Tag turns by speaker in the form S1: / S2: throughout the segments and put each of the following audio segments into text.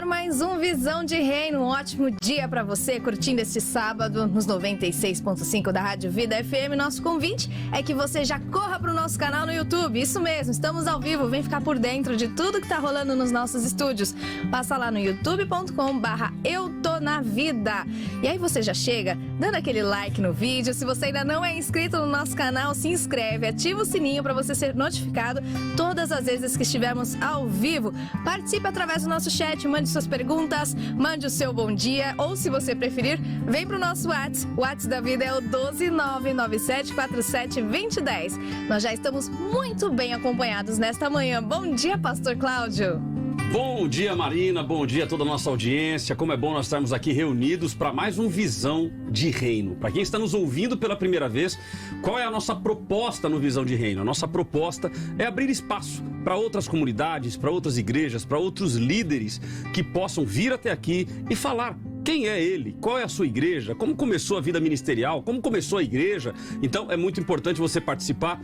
S1: ar mais um Visão de Reino. Um ótimo dia para você, curtindo este sábado nos 96.5 da Rádio Vida FM. Nosso convite é que você já corra para o nosso canal no YouTube. Isso mesmo, estamos ao vivo. Vem ficar por dentro de tudo que está rolando nos nossos estúdios. Passa lá no youtube.com/eutonavida. E aí você já chega dando aquele like no vídeo. Se você ainda não é inscrito no nosso canal, se inscreve, ativa o sininho para você ser notificado todas as vezes que estivermos ao vivo. Participe através do nosso chat, mande suas perguntas, mande o seu bom dia, ou se você preferir, vem para o nosso WhatsApp. O WhatsApp da vida é o 12997472010. Nós já estamos muito bem acompanhados nesta manhã. Bom dia, Pastor Cláudio.
S2: Bom dia, Marina, bom dia a toda a nossa audiência. Como é bom nós estarmos aqui reunidos para mais um Visão de Reino. Para quem está nos ouvindo pela primeira vez, qual é a nossa proposta no Visão de Reino? A nossa proposta é abrir espaço para outras comunidades, para outras igrejas, para outros líderes que possam vir até aqui e falar quem é ele, qual é a sua igreja, como começou a vida ministerial, como começou a igreja. Então é muito importante você participar.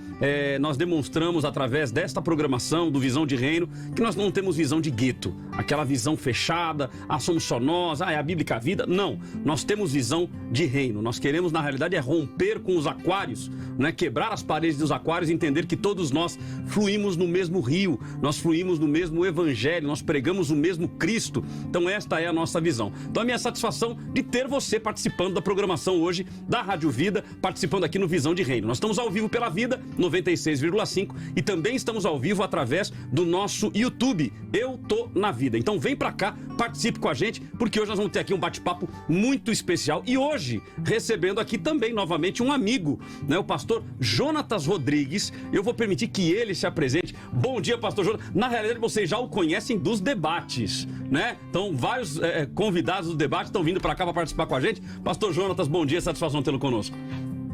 S2: Nós demonstramos através desta programação do Visão de Reino que nós não temos visão de gueto, aquela visão fechada, somos só nós, é a Bíblia a vida. Não, nós temos visão de reino. Nós queremos, na realidade, romper com os aquários, né? Quebrar as paredes dos aquários e entender que todos nós fluímos no mesmo rio, nós fluímos no mesmo evangelho, nós pregamos o mesmo Cristo. Então esta é a nossa visão. Então a minha satisfação de ter você participando da programação hoje da Rádio Vida, participando aqui no Visão de Reino. Nós estamos ao vivo pela Vida 96,5 e também estamos ao vivo através do nosso YouTube, Eu Tô na Vida. Então vem pra cá, participe com a gente, porque hoje nós vamos ter aqui um bate-papo muito especial e hoje recebendo aqui também novamente um amigo, né, o pastor Jonatas Rodrigues. Eu vou permitir que ele se apresente. Bom dia, pastor Jonatas. Na realidade vocês já o conhecem dos debates, né? Então vários convidados do debate estão vindo para cá para participar com a gente. Pastor Jonatas, bom dia, satisfação tê-lo conosco.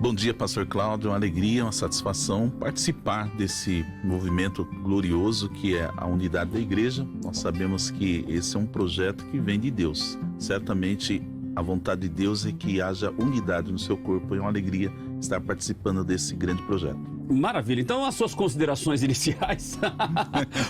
S3: Bom dia, pastor Cláudio, uma alegria, uma satisfação participar desse movimento glorioso que é a unidade da igreja. Nós sabemos que esse é um projeto que vem de Deus. Certamente a vontade de Deus é que haja unidade no seu corpo e é uma alegria estar participando desse grande projeto.
S2: Maravilha, então as suas considerações iniciais,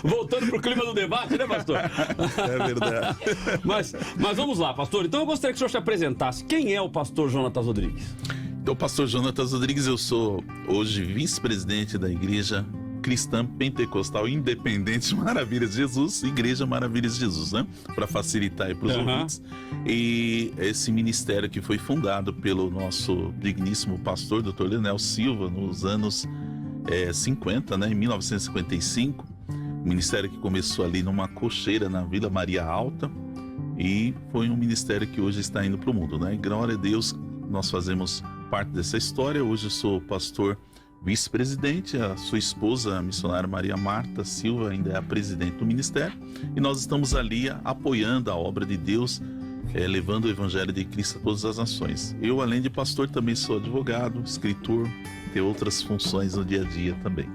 S2: voltando para o clima do debate, né, pastor?
S3: É verdade.
S2: Mas vamos lá, pastor, então eu gostaria que o senhor se apresentasse. Quem é o pastor Jonatas Rodrigues?
S3: Então, pastor Jonatas Rodrigues, eu sou hoje vice-presidente da Igreja Cristã Pentecostal Independente Maravilhas de Jesus, Igreja Maravilhas de Jesus, né? Para facilitar aí para os ouvintes. E esse ministério que foi fundado pelo nosso digníssimo pastor, Dr. Leonel Silva, nos anos 50, né? Em 1955. Ministério que começou ali numa cocheira na Vila Maria Alta e foi um ministério que hoje está indo para o mundo, né? E glória a Deus, nós fazemos parte dessa história. Hoje eu sou pastor vice-presidente, a sua esposa, a missionária Maria Marta Silva, ainda é a presidente do ministério, e nós estamos ali apoiando a obra de Deus, levando o evangelho de Cristo a todas as nações. Eu, além de pastor, também sou advogado, escritor, tenho outras funções no dia a dia também.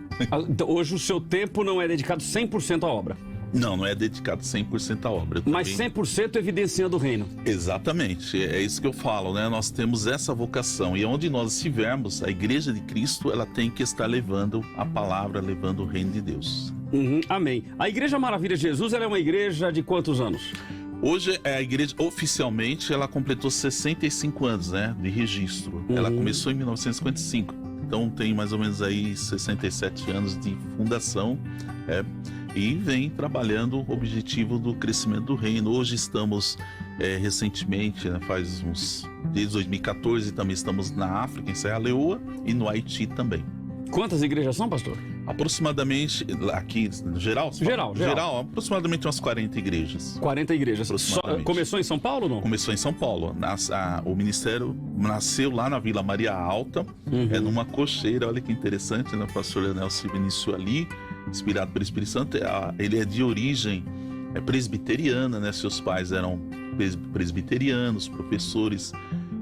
S2: Então, hoje o seu tempo não é dedicado 100% à obra?
S3: Não é dedicado 100% à obra.
S2: Mas 100% evidenciando o reino.
S3: Exatamente, é isso que eu falo, né? Nós temos essa vocação e onde nós estivermos, a Igreja de Cristo, ela tem que estar levando a palavra, levando o reino de Deus.
S2: Amém. A Igreja Maravilha de Jesus, ela é uma igreja de quantos anos?
S3: Hoje a igreja, oficialmente, ela completou 65 anos, né, de registro. Ela começou em 1955, então tem mais ou menos aí 67 anos de fundação, e vem trabalhando o objetivo do crescimento do reino. Hoje estamos recentemente, né, desde 2014 também estamos na África, em Serra Leoa, e no Haiti também.
S2: Quantas igrejas são, pastor?
S3: Aproximadamente, aqui no geral? Geral, aproximadamente umas 40 igrejas.
S2: 40 igrejas. Começou em São Paulo ou não?
S3: Começou em São Paulo. O ministério nasceu lá na Vila Maria Alta, numa cocheira. Olha que interessante, né? O pastor Leonel Silva iniciou ali, inspirado pelo Espírito Santo. Ele é de origem presbiteriana, né? Seus pais eram presbiterianos, professores,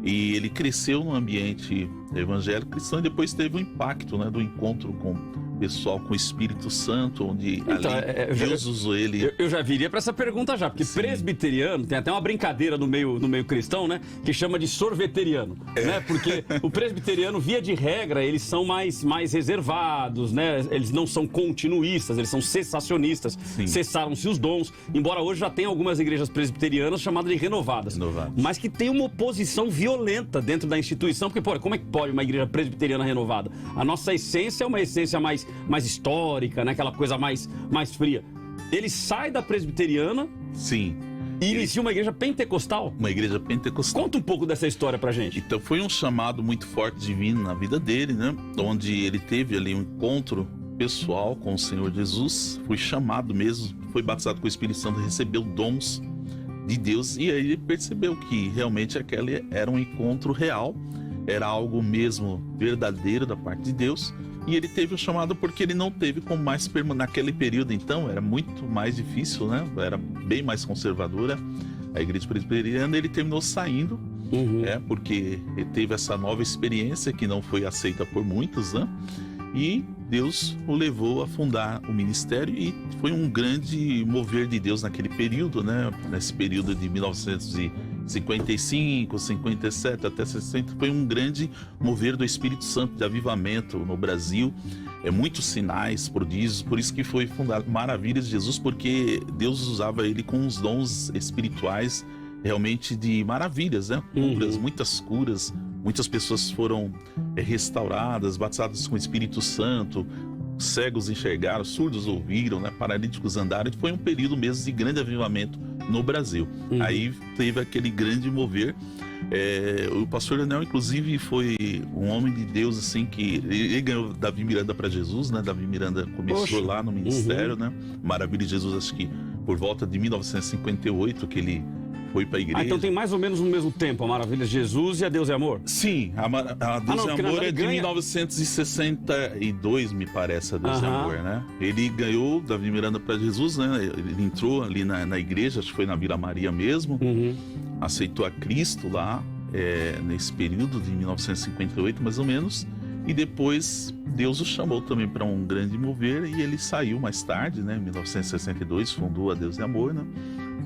S3: e ele cresceu no ambiente evangélico cristão e depois teve um impacto, né, do encontro com pessoal com o Espírito Santo, onde
S2: Então,
S3: ali Deus usou ele.
S2: Eu já viria para essa pergunta já, porque
S3: Sim.
S2: presbiteriano, tem até uma brincadeira no meio cristão, né? Que chama de sorveteriano, né? Porque o presbiteriano, via de regra, eles são mais reservados, né? Eles não são continuistas, eles são cessacionistas.
S3: Sim.
S2: Cessaram-se os dons, embora hoje já tenha algumas igrejas presbiterianas chamadas de renovadas. Mas que tem uma oposição violenta dentro da instituição, porque, pô, como é que pode uma igreja presbiteriana renovada? A nossa essência é uma essência mais histórica, né? Aquela coisa mais fria. Ele sai da presbiteriana.
S3: Sim.
S2: E inicia uma igreja pentecostal.
S3: Uma igreja pentecostal.
S2: Conta um pouco dessa história pra gente.
S3: Então foi um chamado muito forte divino na vida dele, né? Onde ele teve ali um encontro pessoal com o Senhor Jesus. Foi chamado mesmo, foi batizado com o Espírito Santo, recebeu dons de Deus. E aí ele percebeu que realmente aquele era um encontro real. Era algo mesmo verdadeiro da parte de Deus. E ele teve o chamado porque ele não teve como mais naquele período, então era muito mais difícil, né? Era bem mais conservadora a igreja presbiteriana. Ele terminou saindo, porque ele teve essa nova experiência que não foi aceita por muitos, né? E Deus o levou a fundar o ministério e foi um grande mover de Deus naquele período, né? Nesse período de 1955, 57 até 60, foi um grande mover do Espírito Santo de avivamento no Brasil. Muitos sinais, prodígios, por isso que foi fundado Maravilhas de Jesus, porque Deus usava ele com os dons espirituais realmente de maravilhas, né? Curas, muitas curas, muitas pessoas foram restauradas, batizadas com o Espírito Santo, cegos enxergaram, surdos ouviram, né? Paralíticos andaram. Foi um período mesmo de grande avivamento no Brasil. Aí teve aquele grande mover. O pastor Leonel, inclusive, foi um homem de Deus, assim, que ele ganhou Davi Miranda para Jesus, né? Davi Miranda começou lá no ministério, né? Maravilha de Jesus, acho que por volta de 1958 que ele foi para a igreja.
S2: Então tem mais ou menos no mesmo tempo a Maravilha de Jesus e a Deus é Amor?
S3: Sim, a Deus é Amor é de 1962, me parece, a Deus é Amor, né? Ele ganhou Davi Miranda para Jesus, né? Ele entrou ali na igreja, acho que foi na Vila Maria mesmo, aceitou a Cristo lá, nesse período de 1958, mais ou menos, e depois Deus o chamou também para um grande mover e ele saiu mais tarde, né? Em 1962, fundou a Deus é Amor, né?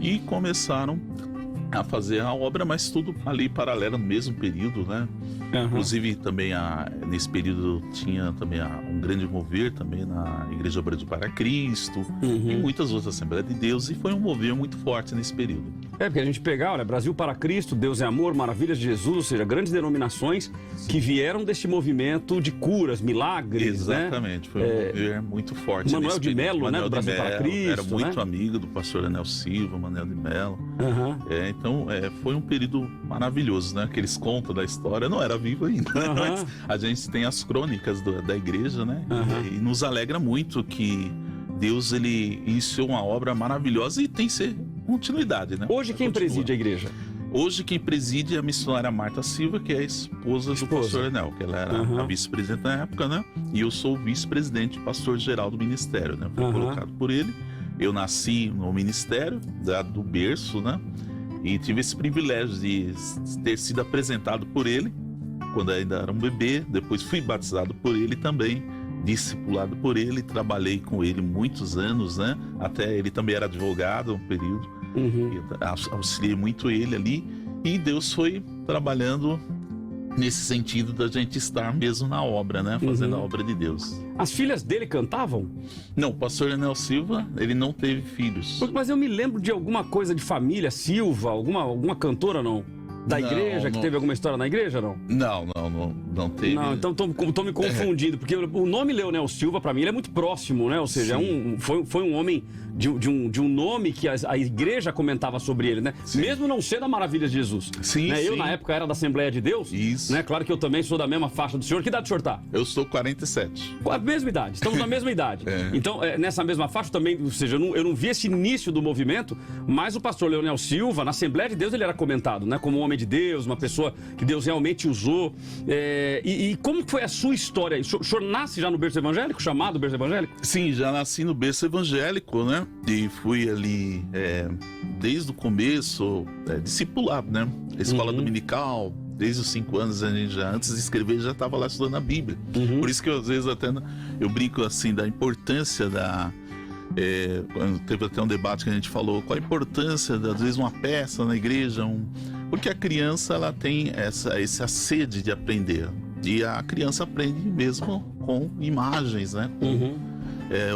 S3: E começaram a fazer a obra, mas tudo ali paralelo no mesmo período, né? Inclusive também nesse período tinha também um grande mover também na Igreja Brasil para Cristo e muitas outras Assembleias de Deus, e foi um mover muito forte nesse período.
S2: Porque a gente pegar, olha, Brasil para Cristo, Deus é Amor, Maravilhas de Jesus, ou seja, grandes denominações que vieram deste movimento de curas, milagres,
S3: exatamente, foi um mover muito forte.
S2: Manuel de Melo, né, do Brasil para Cristo,
S3: era muito amigo do pastor Anel Silva, Manuel de Melo. Então, foi um período maravilhoso, né? Que eles contam da história, não era vivo ainda, mas a gente tem as crônicas da igreja, né? E nos alegra muito que Deus, ele iniciou uma obra maravilhosa e tem que ser continuidade, né?
S2: Hoje quem preside a igreja?
S3: Hoje quem preside é a missionária Marta Silva, que é a esposa do pastor Enel, que ela era a vice-presidente na época, né? E eu sou o vice-presidente, pastor-geral do ministério, né? Fui colocado por ele. Eu nasci no ministério, do berço, né? E tive esse privilégio de ter sido apresentado por ele, quando ainda era um bebê. Depois fui batizado por ele também, discipulado por ele, trabalhei com ele muitos anos, né? Até ele também era advogado um período, auxiliei muito ele ali, e Deus foi trabalhando nesse sentido da gente estar mesmo na obra, né? Fazendo a obra de Deus.
S2: As filhas dele cantavam?
S3: Não, o pastor Enel Silva, ele não teve filhos.
S2: Mas eu me lembro de alguma coisa de família, Silva, alguma cantora, não? Da igreja, que teve alguma história na igreja, não?
S3: Não teve.
S2: Não, então tô me confundindo, porque o nome Leonel Silva, pra mim, ele é muito próximo, né? Ou seja, foi um homem de um nome que a igreja comentava sobre ele, né? Sim. Mesmo não ser da Maravilha de Jesus.
S3: Sim,
S2: né? Eu, na época, era da Assembleia de Deus.
S3: Isso.
S2: Né? Claro que eu também sou da mesma faixa do senhor. Que idade o senhor tá?
S3: Eu sou 47.
S2: Com a mesma idade, estamos na mesma idade. Então, nessa mesma faixa também, ou seja, eu não vi esse início do movimento, mas o pastor Leonel Silva, na Assembleia de Deus, ele era comentado, né? Como um homem de Deus, uma pessoa que Deus realmente usou. E como foi a sua história? O senhor nasce já no berço evangélico, chamado berço evangélico?
S3: Sim, já nasci no berço evangélico, né? E fui ali desde o começo discipulado, né? Escola dominical, Desde os 5 anos, a gente já, antes de escrever, já estava lá estudando a Bíblia. Por isso que às vezes até eu brinco assim da importância teve até um debate que a gente falou, qual a importância, às vezes, uma peça na igreja, porque a criança ela tem essa sede de aprender. E a criança aprende mesmo com imagens, né?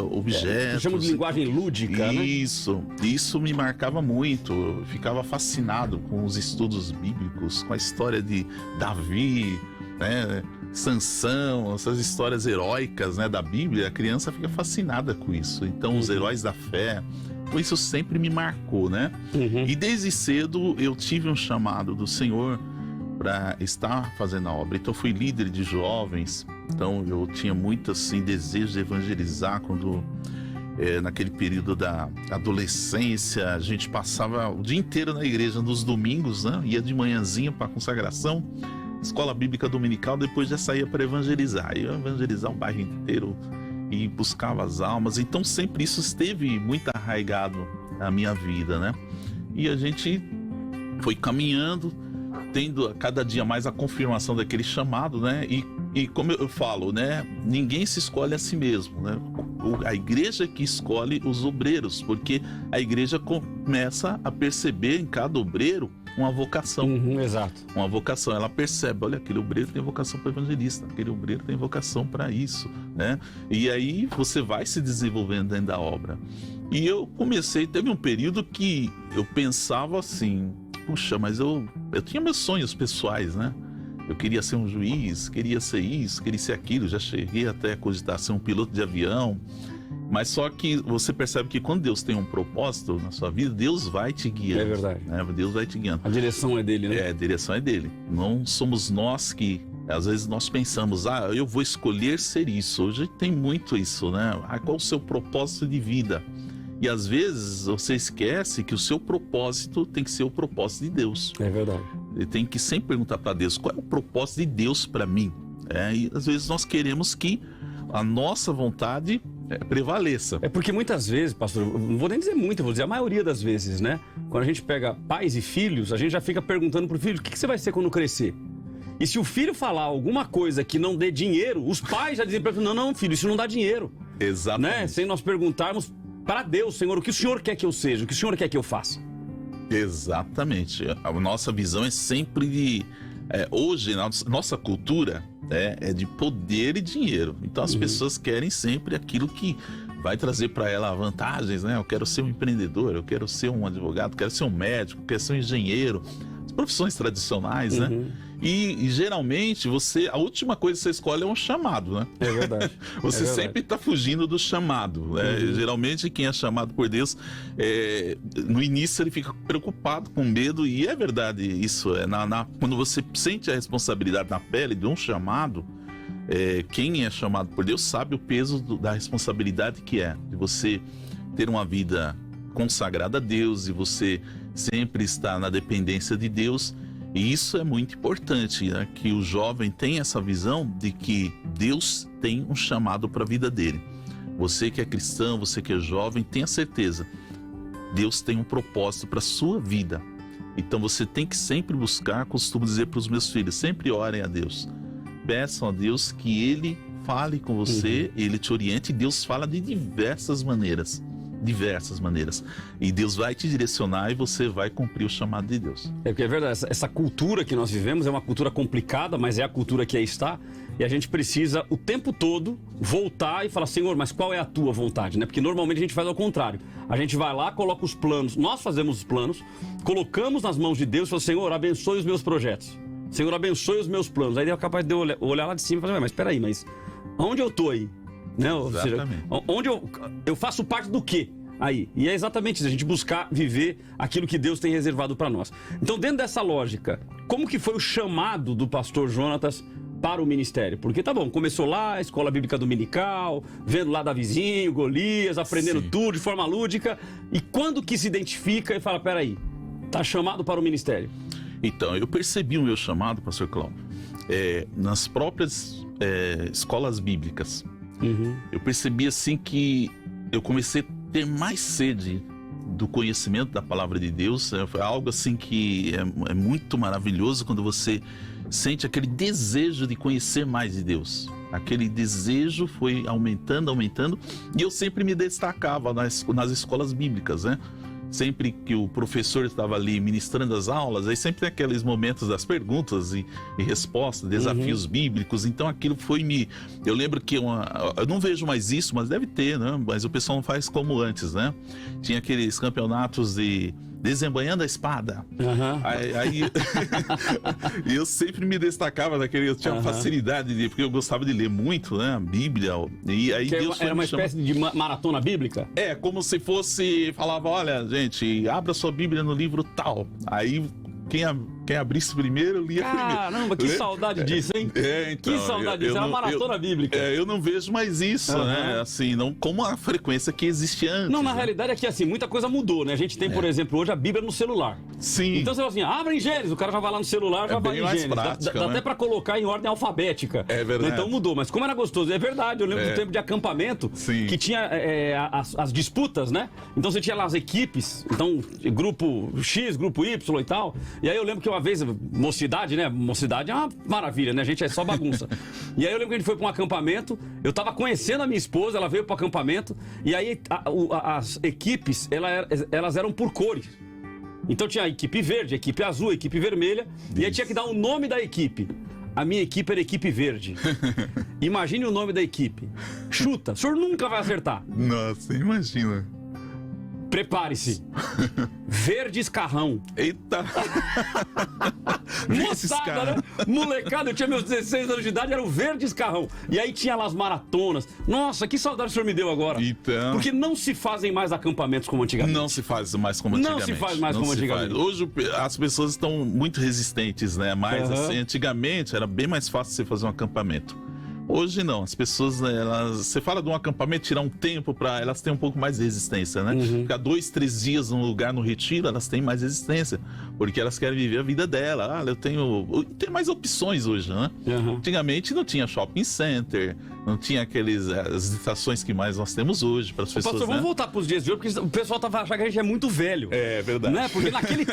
S3: Objetos.
S2: Chama de linguagem lúdica, né?
S3: Isso me marcava muito. Eu ficava fascinado com os estudos bíblicos, com a história de Davi, né? Sansão, essas histórias heróicas, né, da Bíblia. A criança fica fascinada com isso. Então, os heróis da fé, isso sempre me marcou, né? E desde cedo eu tive um chamado do Senhor para estar fazendo a obra. Então, eu fui líder de jovens. Então, eu tinha muito assim desejo de evangelizar quando naquele período da adolescência, a gente passava o dia inteiro na igreja nos domingos, né? Ia de manhãzinha para a consagração, escola bíblica dominical, depois já saía para evangelizar. Ia evangelizar o bairro inteiro e buscava as almas. Então sempre isso esteve muito arraigado na minha vida, né? E a gente foi caminhando, tendo a cada dia mais a confirmação daquele chamado, né? E como eu falo, né? Ninguém se escolhe a si mesmo, né? A igreja que escolhe os obreiros, porque a igreja começa a perceber em cada obreiro uma vocação.
S2: Exato.
S3: Uma vocação. Ela percebe, olha, aquele obreiro tem vocação para evangelista, aquele obreiro tem vocação para isso, né? E aí você vai se desenvolvendo dentro da obra. E eu teve um período que eu pensava assim, puxa, mas eu tinha meus sonhos pessoais, né? Eu queria ser um juiz, queria ser isso, queria ser aquilo, já cheguei até a cogitar ser um piloto de avião. Mas só que você percebe que quando Deus tem um propósito na sua vida, Deus vai te guiando.
S2: É verdade.
S3: Né? Deus vai te guiando.
S2: A direção é dele, né?
S3: A direção é dele. Não somos nós que, às vezes, nós pensamos, eu vou escolher ser isso. Hoje tem muito isso, né? Qual o seu propósito de vida? E às vezes você esquece que o seu propósito tem que ser o propósito de Deus.
S2: É verdade.
S3: Ele tem que sempre perguntar para Deus, qual é o propósito de Deus para mim? E às vezes nós queremos que a nossa vontade prevaleça.
S2: É porque muitas vezes, pastor, não vou nem dizer muito, vou dizer a maioria das vezes, né? Quando a gente pega pais e filhos, a gente já fica perguntando pro filho, o que você vai ser quando crescer? E se o filho falar alguma coisa que não dê dinheiro, os pais já dizem para ele, não, filho, isso não dá dinheiro.
S3: Exatamente.
S2: Né? Sem nós perguntarmos para Deus, Senhor, o que o Senhor quer que eu seja? O que o Senhor quer que eu faça?
S3: Exatamente. A nossa visão é sempre de... hoje, nossa cultura é de poder e dinheiro. Então as pessoas querem sempre aquilo que vai trazer para ela vantagens, né? Eu quero ser um empreendedor, eu quero ser um advogado, eu quero ser um médico, eu quero ser um engenheiro. As profissões tradicionais, né? E geralmente a última coisa que você escolhe é um chamado, né?
S2: É verdade.
S3: Você sempre está fugindo do chamado, né? Geralmente quem é chamado por Deus, no início ele fica preocupado, com medo, e é verdade isso. Quando você sente a responsabilidade na pele de um chamado, quem é chamado por Deus sabe o peso da responsabilidade que é de você ter uma vida consagrada a Deus e você sempre estar na dependência de Deus. E isso é muito importante, né? Que o jovem tenha essa visão de que Deus tem um chamado para a vida dele. Você que é cristão, você que é jovem, tenha certeza. Deus tem um propósito para a sua vida. Então você tem que sempre buscar, costumo dizer para os meus filhos, sempre orem a Deus. Peçam a Deus que Ele fale com você, Ele te oriente, e Deus fala de diversas maneiras. E Deus vai te direcionar e você vai cumprir o chamado de Deus.
S2: É porque é verdade, essa cultura que nós vivemos é uma cultura complicada, mas é a cultura que aí está, e a gente precisa o tempo todo voltar e falar, Senhor, mas qual é a tua vontade, né? Porque normalmente a gente faz ao contrário, a gente vai lá, coloca os planos, nós fazemos os planos, colocamos nas mãos de Deus e fala, Senhor, abençoe os meus projetos, Senhor, abençoe os meus planos. Aí é capaz de eu olhar lá de cima e falar, mas espera aí, mas onde eu tô aí? Né? Ou seja, onde eu faço parte do quê? Aí. E é exatamente isso, a gente buscar viver aquilo que Deus tem reservado para nós. Então, dentro dessa lógica, como que foi o chamado do pastor Jonatas para o ministério? Porque tá bom, começou lá, a escola bíblica dominical, vendo lá Davizinho, Golias, aprendendo tudo de forma lúdica. E quando que se identifica e fala, peraí, tá chamado para o ministério?
S3: Então, eu percebi o meu chamado, pastor Cláudio, nas próprias escolas bíblicas. Eu percebi assim que eu comecei a ter mais sede do conhecimento da palavra de Deus. É algo assim que é muito maravilhoso quando você sente aquele desejo de conhecer mais de Deus. Aquele desejo foi aumentando, e eu sempre me destacava nas escolas bíblicas, né? Sempre que o professor estava ali ministrando as aulas, aí sempre tem aqueles momentos das perguntas e respostas, desafios bíblicos. Então aquilo foi eu lembro que eu não vejo mais isso, mas deve ter, né? Mas o pessoal não faz como antes, né? Tinha aqueles campeonatos de desembanhando a espada. Aí eu sempre me destacava naquele, eu tinha facilidade porque eu gostava de ler muito, né? A Bíblia. E aí Deus
S2: era uma espécie de maratona bíblica?
S3: É, como se fosse, falava, olha, gente, abra sua Bíblia no livro tal. Aí quem abrisse primeiro, lia primeiro.
S2: Caramba, que saudade disso, hein?
S3: Então,
S2: que saudade disso, era uma maratona bíblica.
S3: Eu não vejo mais isso, né? Assim, não como a frequência que existia antes.
S2: Não, na realidade é que assim, muita coisa mudou, né? A gente tem, por exemplo, hoje a Bíblia no celular.
S3: Sim.
S2: Então você fala assim, abre em Gênesis, o cara já vai lá no celular, já vai em Gênesis. Dá até pra colocar em ordem alfabética.
S3: É verdade.
S2: Então mudou, mas como era gostoso, é verdade, eu lembro do tempo de acampamento, que tinha as disputas, né? Então você tinha lá as equipes, então grupo X, grupo Y e tal. E aí eu lembro que uma vez, mocidade, né? Mocidade é uma maravilha, né? A gente é só bagunça. E aí eu lembro que a gente foi pra um acampamento, eu tava conhecendo a minha esposa, ela veio pro acampamento, e aí as equipes, elas eram por cores. Então tinha a equipe verde, a equipe azul, a equipe vermelha, e aí tinha que dar o nome da equipe. A minha equipe era equipe verde. Imagine o nome da equipe. Chuta, o senhor nunca vai acertar.
S3: Nossa, imagina.
S2: Prepare-se. Verde Escarrão.
S3: Eita!
S2: Moçada, né? Molecada, eu tinha meus 16 anos de idade, era o Verde Escarrão. E aí tinha lá as maratonas. Nossa, que saudade o senhor me deu agora.
S3: Então...
S2: Porque não se fazem mais acampamentos como antigamente.
S3: Não se faz mais como antigamente.
S2: Não se faz mais como antigamente.
S3: Hoje as pessoas estão muito resistentes, né? Mas assim, antigamente era bem mais fácil você fazer um acampamento. Hoje não, as pessoas, você fala de um acampamento, tirar um tempo para elas têm um pouco mais de resistência, né? Ficar 2, 3 dias num lugar no retiro, elas têm mais resistência, porque elas querem viver a vida dela. Tem mais opções hoje, né? Antigamente não tinha shopping center, não tinha as estações que mais nós temos hoje para as pessoas.
S2: Pastor, vamos voltar para os dias de hoje, porque o pessoal tava achando que a gente é muito velho.
S3: É verdade.
S2: Né? Porque naquele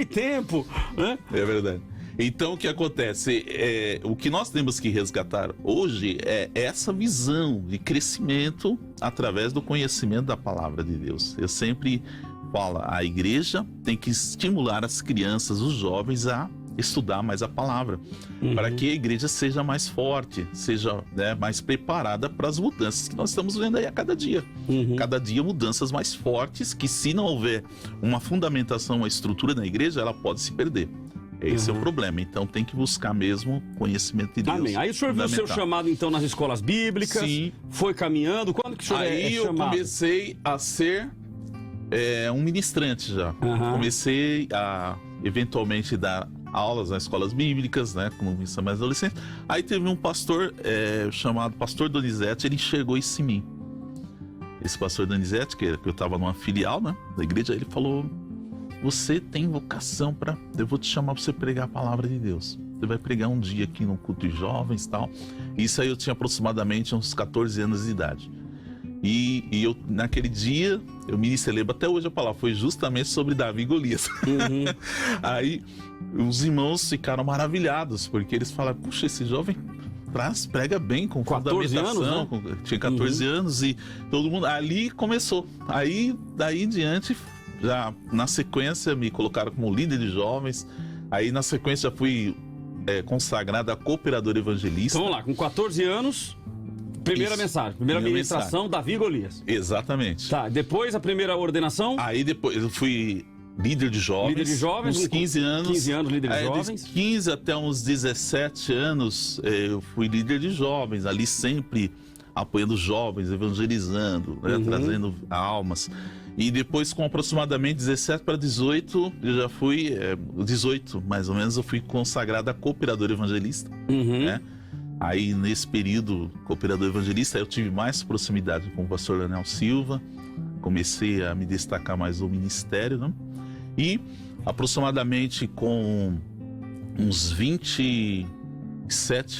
S2: tempo, né?
S3: É verdade. Então, o que acontece? O que nós temos que resgatar hoje é essa visão de crescimento através do conhecimento da palavra de Deus. Eu sempre falo, a igreja tem que estimular as crianças, os jovens a estudar mais a palavra, para que a igreja seja mais forte, seja mais preparada para as mudanças que nós estamos vendo aí a cada dia. Cada dia mudanças mais fortes, que se não houver uma fundamentação, uma estrutura na igreja, ela pode se perder. Esse é o problema. Então tem que buscar mesmo conhecimento de Deus.
S2: Amém. Aí o senhor viu o seu chamado então nas escolas bíblicas? Sim. Foi caminhando? Quando que o senhor é chamado? Aí eu
S3: comecei a ser um ministrante já. Comecei a eventualmente dar aulas nas escolas bíblicas, né? Como missa mais adolescente. Aí teve um pastor chamado Pastor Donizete, ele enxergou isso em mim. Esse pastor Donizete, que eu estava numa filial, né, da igreja, ele falou: você tem vocação eu vou te chamar para você pregar a palavra de Deus. Você vai pregar um dia aqui no culto de jovens e tal. Isso aí eu tinha aproximadamente uns 14 anos de idade. E eu, naquele dia, eu me celebro até hoje a palavra, foi justamente sobre Davi e Golias. Aí os irmãos ficaram maravilhados, porque eles falaram: puxa, esse jovem prega bem, com
S2: 14 anos, né?
S3: Tinha 14 anos e todo mundo... Ali começou. Aí, daí em diante... Já na sequência me colocaram como líder de jovens. Aí na sequência fui consagrado a cooperador evangelista.
S2: Então vamos lá, com 14 anos, primeira mensagem, primeira ministração, Davi e Golias.
S3: Exatamente.
S2: Tá, depois a primeira ordenação.
S3: Aí depois eu fui líder de jovens.
S2: Líder de jovens,
S3: uns 15 anos.
S2: 15 anos líder de jovens.
S3: De 15 até uns 17 anos eu fui líder de jovens, ali sempre apoiando jovens, evangelizando, né, trazendo almas. E depois, com aproximadamente 17 para 18, eu já fui, 18 mais ou menos, eu fui consagrado a cooperador evangelista. Né? Aí, nesse período, cooperador evangelista, eu tive mais proximidade com o pastor Leonel Silva, comecei a me destacar mais no ministério, né? E, aproximadamente com uns 27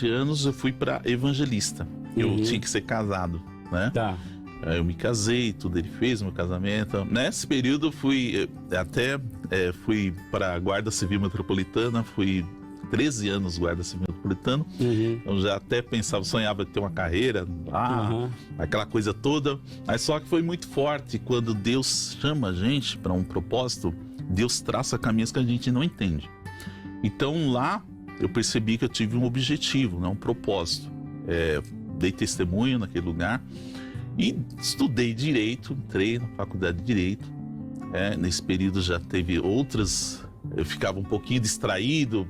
S3: anos, eu fui para evangelista. Eu tinha que ser casado, né?
S2: Tá.
S3: Aí eu me casei, tudo ele fez, meu casamento. Nesse período fui para a Guarda Civil Metropolitana, fui 13 anos Guarda Civil Metropolitana. Eu já até pensava, sonhava em ter uma carreira, aquela coisa toda. Mas só que foi muito forte quando Deus chama a gente para um propósito, Deus traça caminhos que a gente não entende. Então lá eu percebi que eu tive um objetivo, né, um propósito. Dei testemunho naquele lugar e estudei Direito, entrei na faculdade de Direito. Nesse período já teve outras, eu ficava um pouquinho distraído,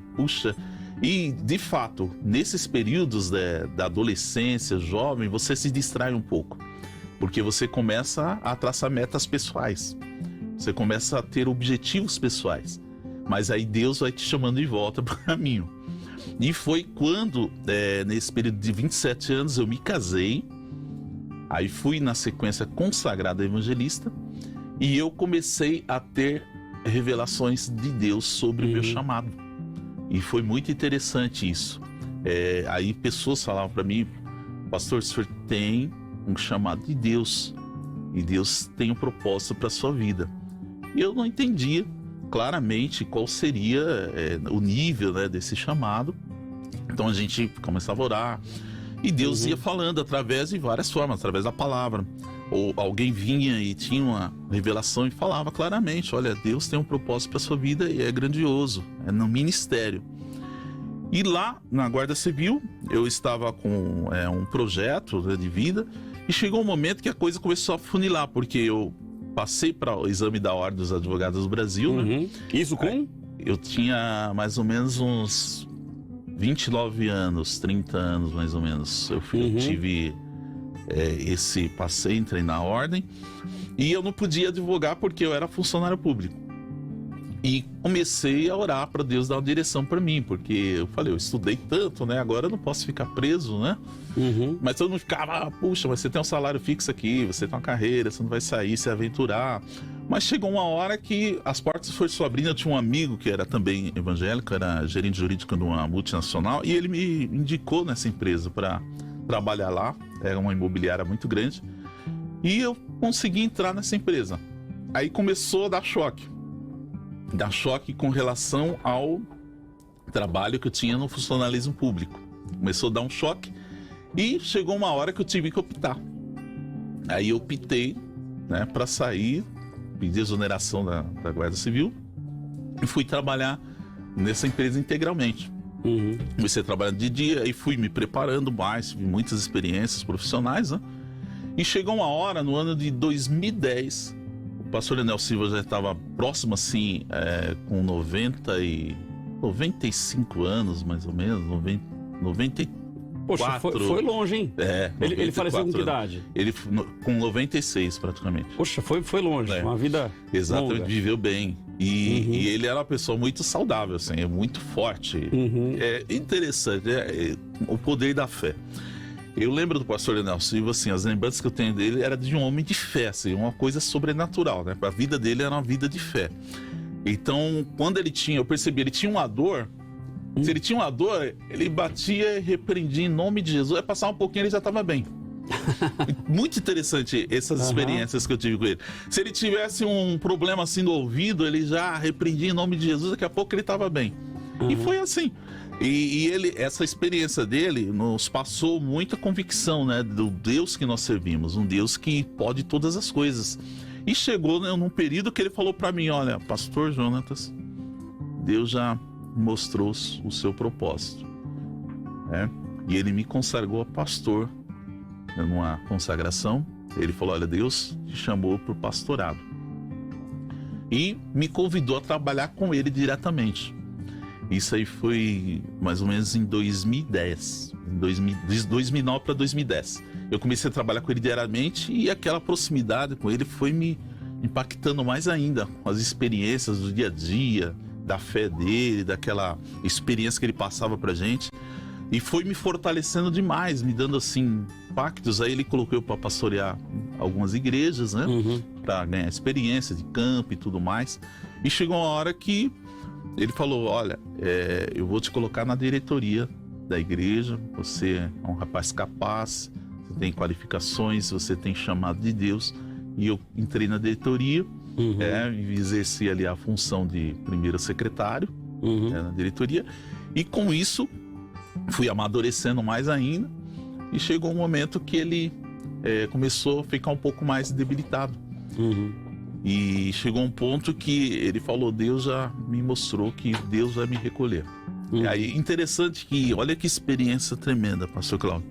S3: e de fato, nesses períodos da adolescência, jovem, você se distrai um pouco, porque você começa a traçar metas pessoais, você começa a ter objetivos pessoais, mas aí Deus vai te chamando de volta para o caminho. E foi quando, nesse período de 27 anos, eu me casei, aí fui na sequência consagrado evangelista, e eu comecei a ter revelações de Deus sobre o meu chamado. E foi muito interessante isso. Aí pessoas falavam para mim, pastor, o senhor tem um chamado de Deus, e Deus tem um propósito para a sua vida. E eu não entendia claramente qual seria o nível, né, desse chamado. Então a gente começava a orar e Deus ia falando através de várias formas, através da palavra. Ou alguém vinha e tinha uma revelação e falava claramente, olha, Deus tem um propósito para sua vida e é grandioso, é no ministério. E lá na Guarda Civil eu estava com um projeto, né, de vida, e chegou um momento que a coisa começou a funilar, porque eu passei para o exame da Ordem dos Advogados do Brasil, né?
S2: Isso com?
S3: Eu tinha mais ou menos uns 29 anos, 30 anos mais ou menos. Eu tive entrei na ordem, e eu não podia advogar porque eu era funcionário público. E comecei a orar para Deus dar uma direção para mim, porque eu falei, eu estudei tanto, né? Agora eu não posso ficar preso, né? Mas todo mundo ficava, puxa, mas você tem um salário fixo aqui, você tem uma carreira, você não vai sair, se aventurar. Mas chegou uma hora que as portas foram se abrindo. Eu tinha um amigo que era também evangélico, era gerente jurídico de uma multinacional, e ele me indicou nessa empresa para trabalhar lá. Era uma imobiliária muito grande, e eu consegui entrar nessa empresa. Aí começou a dar choque com relação ao trabalho que eu tinha no funcionalismo público. Começou a dar um choque, e chegou uma hora que eu tive que optar. Aí eu optei, né, para sair, pedi exoneração da Guarda Civil e fui trabalhar nessa empresa integralmente. Comecei a trabalhar de dia e fui me preparando mais, tive muitas experiências profissionais, né? E chegou uma hora, no ano de 2010, o pastor Leonel Silva já estava próximo, assim, com 95 anos, mais ou menos, 94.
S2: Poxa, foi longe, hein? Ele faleceu com que idade?
S3: Ele com 96, praticamente.
S2: Poxa, foi longe, uma vida
S3: exatamente,
S2: longa.
S3: Viveu bem. E ele era uma pessoa muito saudável, assim, muito forte. É interessante, o poder da fé. Eu lembro do pastor Leonel Silva, assim, as lembranças que eu tenho dele era de um homem de fé, assim, uma coisa sobrenatural, né? A vida dele era uma vida de fé. Então, quando eu percebi, ele tinha uma dor. Se ele tinha uma dor, ele batia e repreendia em nome de Jesus. Aí passar um pouquinho, ele já estava bem. Muito interessante essas experiências que eu tive com ele. Se ele tivesse um problema assim no ouvido, ele já repreendia em nome de Jesus, daqui a pouco ele estava bem. E foi assim. E essa experiência dele nos passou muita convicção, né, do Deus que nós servimos, um Deus que pode todas as coisas. E chegou, né, num período que ele falou para mim, olha, pastor Jonatas, Deus já mostrou o seu propósito, né? E ele me consagrou a pastor, numa consagração. Ele falou, olha, Deus te chamou para o pastorado, e me convidou a trabalhar com ele diretamente. Isso aí foi mais ou menos em 2010, de 2009 para 2010. Eu comecei a trabalhar com ele diariamente, e aquela proximidade com ele foi me impactando mais ainda, com as experiências do dia a dia, da fé dele, daquela experiência que ele passava pra gente, e foi me fortalecendo demais, me dando assim pactos. Aí ele colocou eu para pastorear algumas igrejas, né, para ganhar experiência de campo e tudo mais. E chegou uma hora que ele falou, olha, eu vou te colocar na diretoria da igreja, você é um rapaz capaz, você tem qualificações, você tem chamado de Deus. E eu entrei na diretoria, e exerci ali a função de primeiro secretário na diretoria. E com isso, fui amadurecendo mais ainda. E chegou um momento que ele começou a ficar um pouco mais debilitado. E chegou um ponto que ele falou, Deus já me mostrou que Deus vai me recolher. E aí, interessante que, olha que experiência tremenda, pastor Cláudio.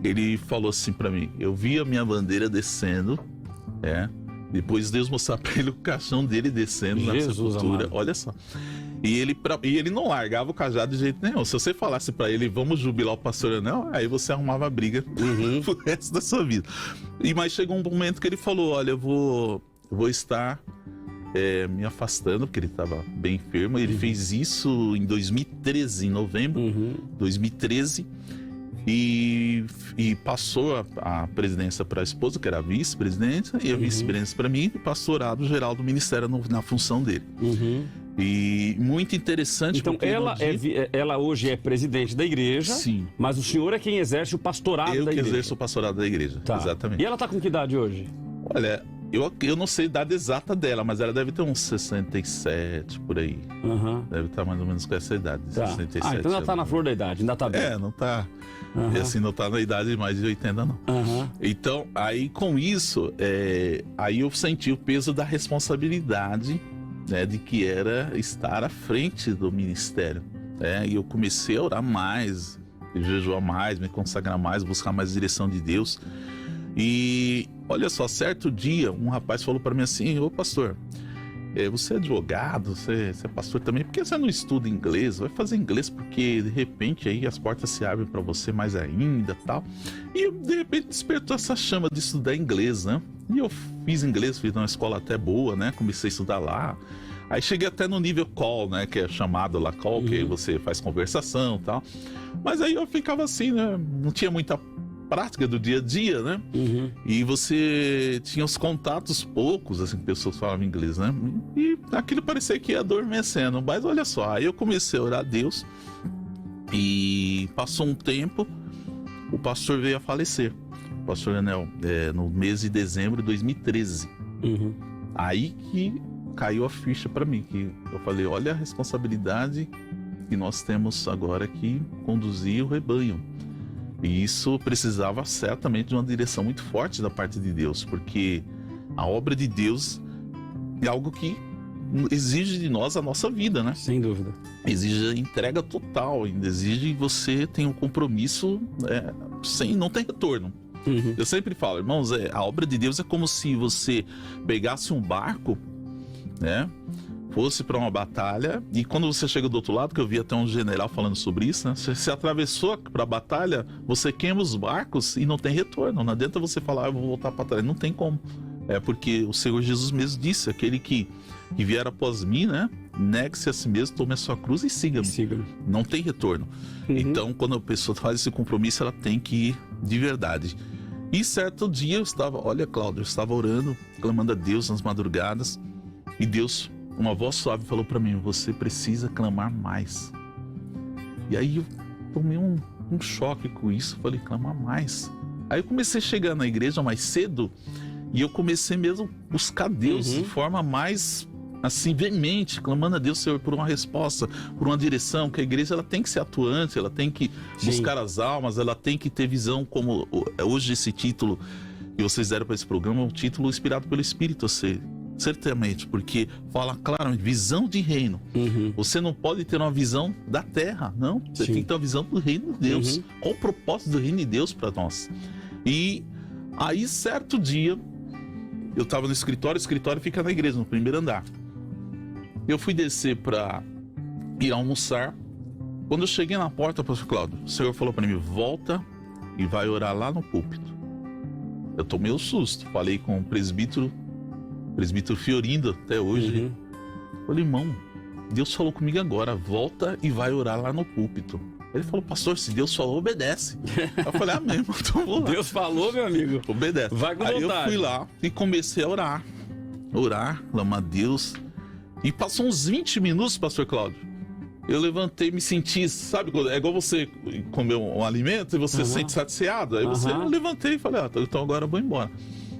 S3: Ele falou assim para mim, eu vi a minha bandeira descendo, depois Deus mostrar para ele o caixão dele descendo na sepultura, amado. Olha só. E ele não largava o cajado de jeito nenhum. Se você falasse para ele, vamos jubilar o pastor Anel, aí você arrumava briga pro resto da sua vida. Mas chegou um momento que ele falou, olha, eu vou estar me afastando, porque ele estava bem enfermo. Ele fez isso em 2013, em novembro de 2013. E passou a presidência para a esposa, que era a vice-presidência, e a vice-presidência para mim, e pastorado geral do ministério na função dele. E muito interessante.
S2: Então ela hoje é presidente da igreja,
S3: sim,
S2: mas o senhor é quem exerce o pastorado da igreja.
S3: Eu que exerço o pastorado da igreja, exatamente.
S2: E ela está com que idade hoje?
S3: Olha, eu não sei a idade exata dela, mas ela deve ter uns 67, por aí. Deve estar mais ou menos com essa idade, 67.
S2: Então ela está na flor da idade, ainda está bem.
S3: Não está... assim, não está na idade de mais de 80, não. Então, aí com isso, aí eu senti o peso da responsabilidade, né, de que era estar à frente do ministério. E eu comecei a orar mais, jejuar mais, me consagrar mais, buscar mais direção de Deus. E olha só, certo dia, um rapaz falou para mim assim, ô pastor, você é advogado, você é pastor também, por que você não estuda inglês? Vai fazer inglês porque de repente aí as portas se abrem para você mais ainda, tal. E de repente despertou essa chama de estudar inglês, né? E eu fiz inglês, fiz numa escola até boa, né? Comecei a estudar lá. Aí cheguei até no nível call, né? Que é chamado lá call, que aí você faz conversação e tal. Mas aí eu ficava assim, né? Não tinha muita prática do dia a dia, né? E você tinha os contatos poucos, assim, pessoas falavam inglês, né? E aquilo parecia que ia adormecendo. Mas olha só, aí eu comecei a orar a Deus e passou um tempo, o pastor veio a falecer. O pastor Anel, no mês de dezembro de 2013. Aí que caiu a ficha para mim, que eu falei, olha a responsabilidade que nós temos agora que conduzir o rebanho. E isso precisava certamente de uma direção muito forte da parte de Deus, porque a obra de Deus é algo que exige de nós a nossa vida, né?
S2: Sem dúvida.
S3: Exige a entrega total, exige que você tenha um compromisso não tem retorno. Eu sempre falo, irmãos, a obra de Deus é como se você pegasse um barco, né? Fosse para uma batalha, e quando você chega do outro lado, que eu vi até um general falando sobre isso, né? Você atravessou para a batalha, você queima os barcos e não tem retorno. Não adianta você falar, eu vou voltar para trás. Não tem como. Porque o Senhor Jesus mesmo disse, aquele que vier após mim, né? Negue-se a si mesmo, tome a sua cruz e siga-me. Não tem retorno. Então, quando a pessoa faz esse compromisso, ela tem que ir de verdade. E certo dia eu estava orando, clamando a Deus nas madrugadas, e Deus, uma voz suave falou para mim, você precisa clamar mais. E aí eu tomei um choque com isso, falei, clamar mais. Aí eu comecei a chegar na igreja mais cedo e eu comecei mesmo a buscar Deus de forma mais assim veemente, clamando a Deus, Senhor, por uma resposta, por uma direção, que a igreja ela tem que ser atuante, ela tem que buscar as almas, ela tem que ter visão, como hoje esse título que vocês deram para esse programa, é um título inspirado pelo Espírito, certamente, porque fala claramente, visão de reino. Você não pode ter uma visão da terra, não. Você tem que ter uma visão do reino de Deus. Qual o propósito do reino de Deus para nós? E aí, certo dia, eu estava no escritório, o escritório fica na igreja, no primeiro andar. Eu fui descer para ir almoçar. Quando eu cheguei na porta, pastor Cláudio, o Senhor falou para mim, volta e vai orar lá no púlpito. Eu tomei um susto, falei com o presbítero Fiorindo até hoje. Falei, irmão, Deus falou comigo agora, volta e vai orar lá no púlpito. Ele falou, pastor, se Deus falou, obedece. Eu falei, amém, então vou lá.
S2: Deus falou, meu amigo.
S3: Obedece.
S2: Vai com vontade.
S3: Aí eu fui lá e comecei a orar, clamar a Deus. E passou uns 20 minutos, pastor Cláudio. eu levantei, me senti, sabe, é igual você comer um alimento e você se sente saciado. Aí eu levantei e falei, então agora eu vou embora.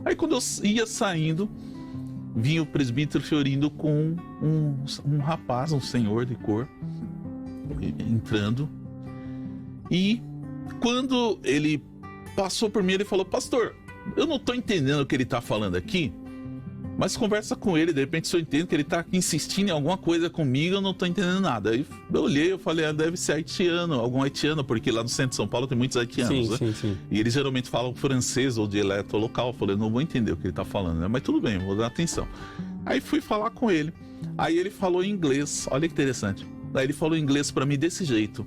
S3: Aí quando eu ia saindo, vinha o presbítero Fiorino com um rapaz, um senhor de cor, entrando. E quando ele passou por mim, ele falou, pastor, eu não tô entendendo o que ele tá falando aqui, mas conversa com ele, de repente eu entendo que ele tá insistindo em alguma coisa comigo, eu não tô entendendo nada. Aí eu olhei, eu falei, deve ser haitiano, algum haitiano, porque lá no centro de São Paulo tem muitos haitianos, né? Sim. E eles geralmente falam francês ou dialeto local. Eu falei, eu não vou entender o que ele tá falando, né? Mas tudo bem, vou dar atenção. Aí fui falar com ele, aí ele falou em inglês, olha que interessante. Aí ele falou em inglês pra mim desse jeito: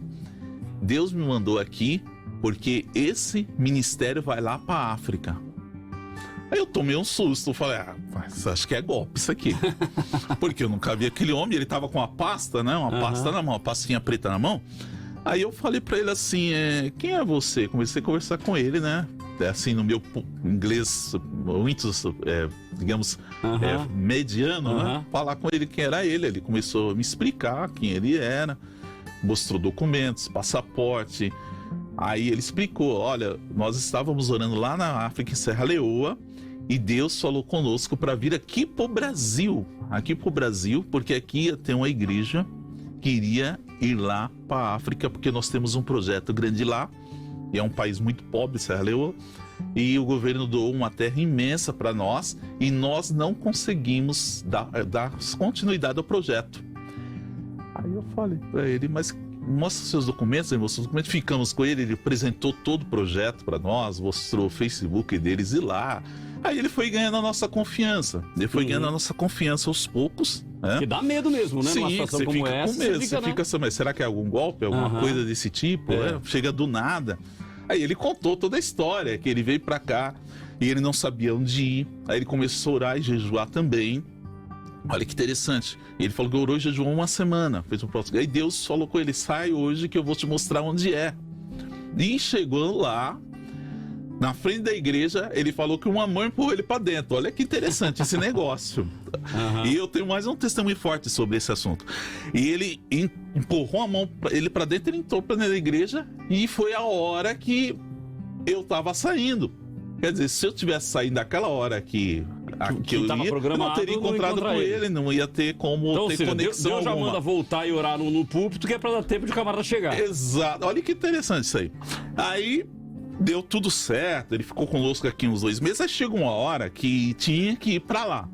S3: Deus me mandou aqui porque esse ministério vai lá pra África. Aí eu tomei um susto, falei, mas acho que é golpe isso aqui. Porque eu nunca vi aquele homem, ele tava com uma pasta, né? Uma pasta na mão, uma pastinha preta na mão. Aí eu falei pra ele assim, quem é você? Comecei a conversar com ele, né? Assim, no meu inglês muito, digamos, mediano, né? Falar com ele quem era ele. Ele começou a me explicar quem ele era, mostrou documentos, passaporte. Aí ele explicou, olha, nós estávamos orando lá na África, em Serra Leoa, e Deus falou conosco para vir aqui pro Brasil, porque aqui ia ter uma igreja que iria ir lá para a África, porque nós temos um projeto grande lá, e é um país muito pobre, Serra Leoa, e o governo doou uma terra imensa para nós, e nós não conseguimos dar continuidade ao projeto. Aí eu falei para ele, mas mostra seus documentos, ficamos com ele, ele apresentou todo o projeto para nós, mostrou o Facebook deles e lá. Aí ele foi ganhando a nossa confiança. Aos poucos. Né?
S2: Que dá medo mesmo, né?
S3: Sim,
S2: numa situação como essa.
S3: Você fica assim, mas será que é algum golpe? Alguma coisa desse tipo? Chega do nada. Aí ele contou toda a história, que ele veio para cá e ele não sabia onde ir. Aí ele começou a orar e jejuar também. Olha que interessante. Ele falou que orou e jejuou uma semana. Fez um próximo. Aí Deus falou com ele, sai hoje que eu vou te mostrar onde é. E chegou lá, na frente da igreja, ele falou que uma mãe empurrou ele para dentro. Olha que interessante esse negócio. E eu tenho mais um testemunho forte sobre esse assunto. E ele empurrou a mão ele para dentro, ele entrou para dentro da igreja e foi a hora que eu tava saindo. Quer dizer, se eu tivesse saído daquela hora que eu ia, eu não teria encontrado com ele, não ia ter como
S2: então,
S3: ter conexão
S2: Deus já manda voltar e orar no púlpito, que é para dar tempo de o camarada chegar.
S3: Exato. Olha que interessante isso aí. Aí deu tudo certo, ele ficou conosco aqui uns 2 meses, aí chegou uma hora que tinha que ir para lá.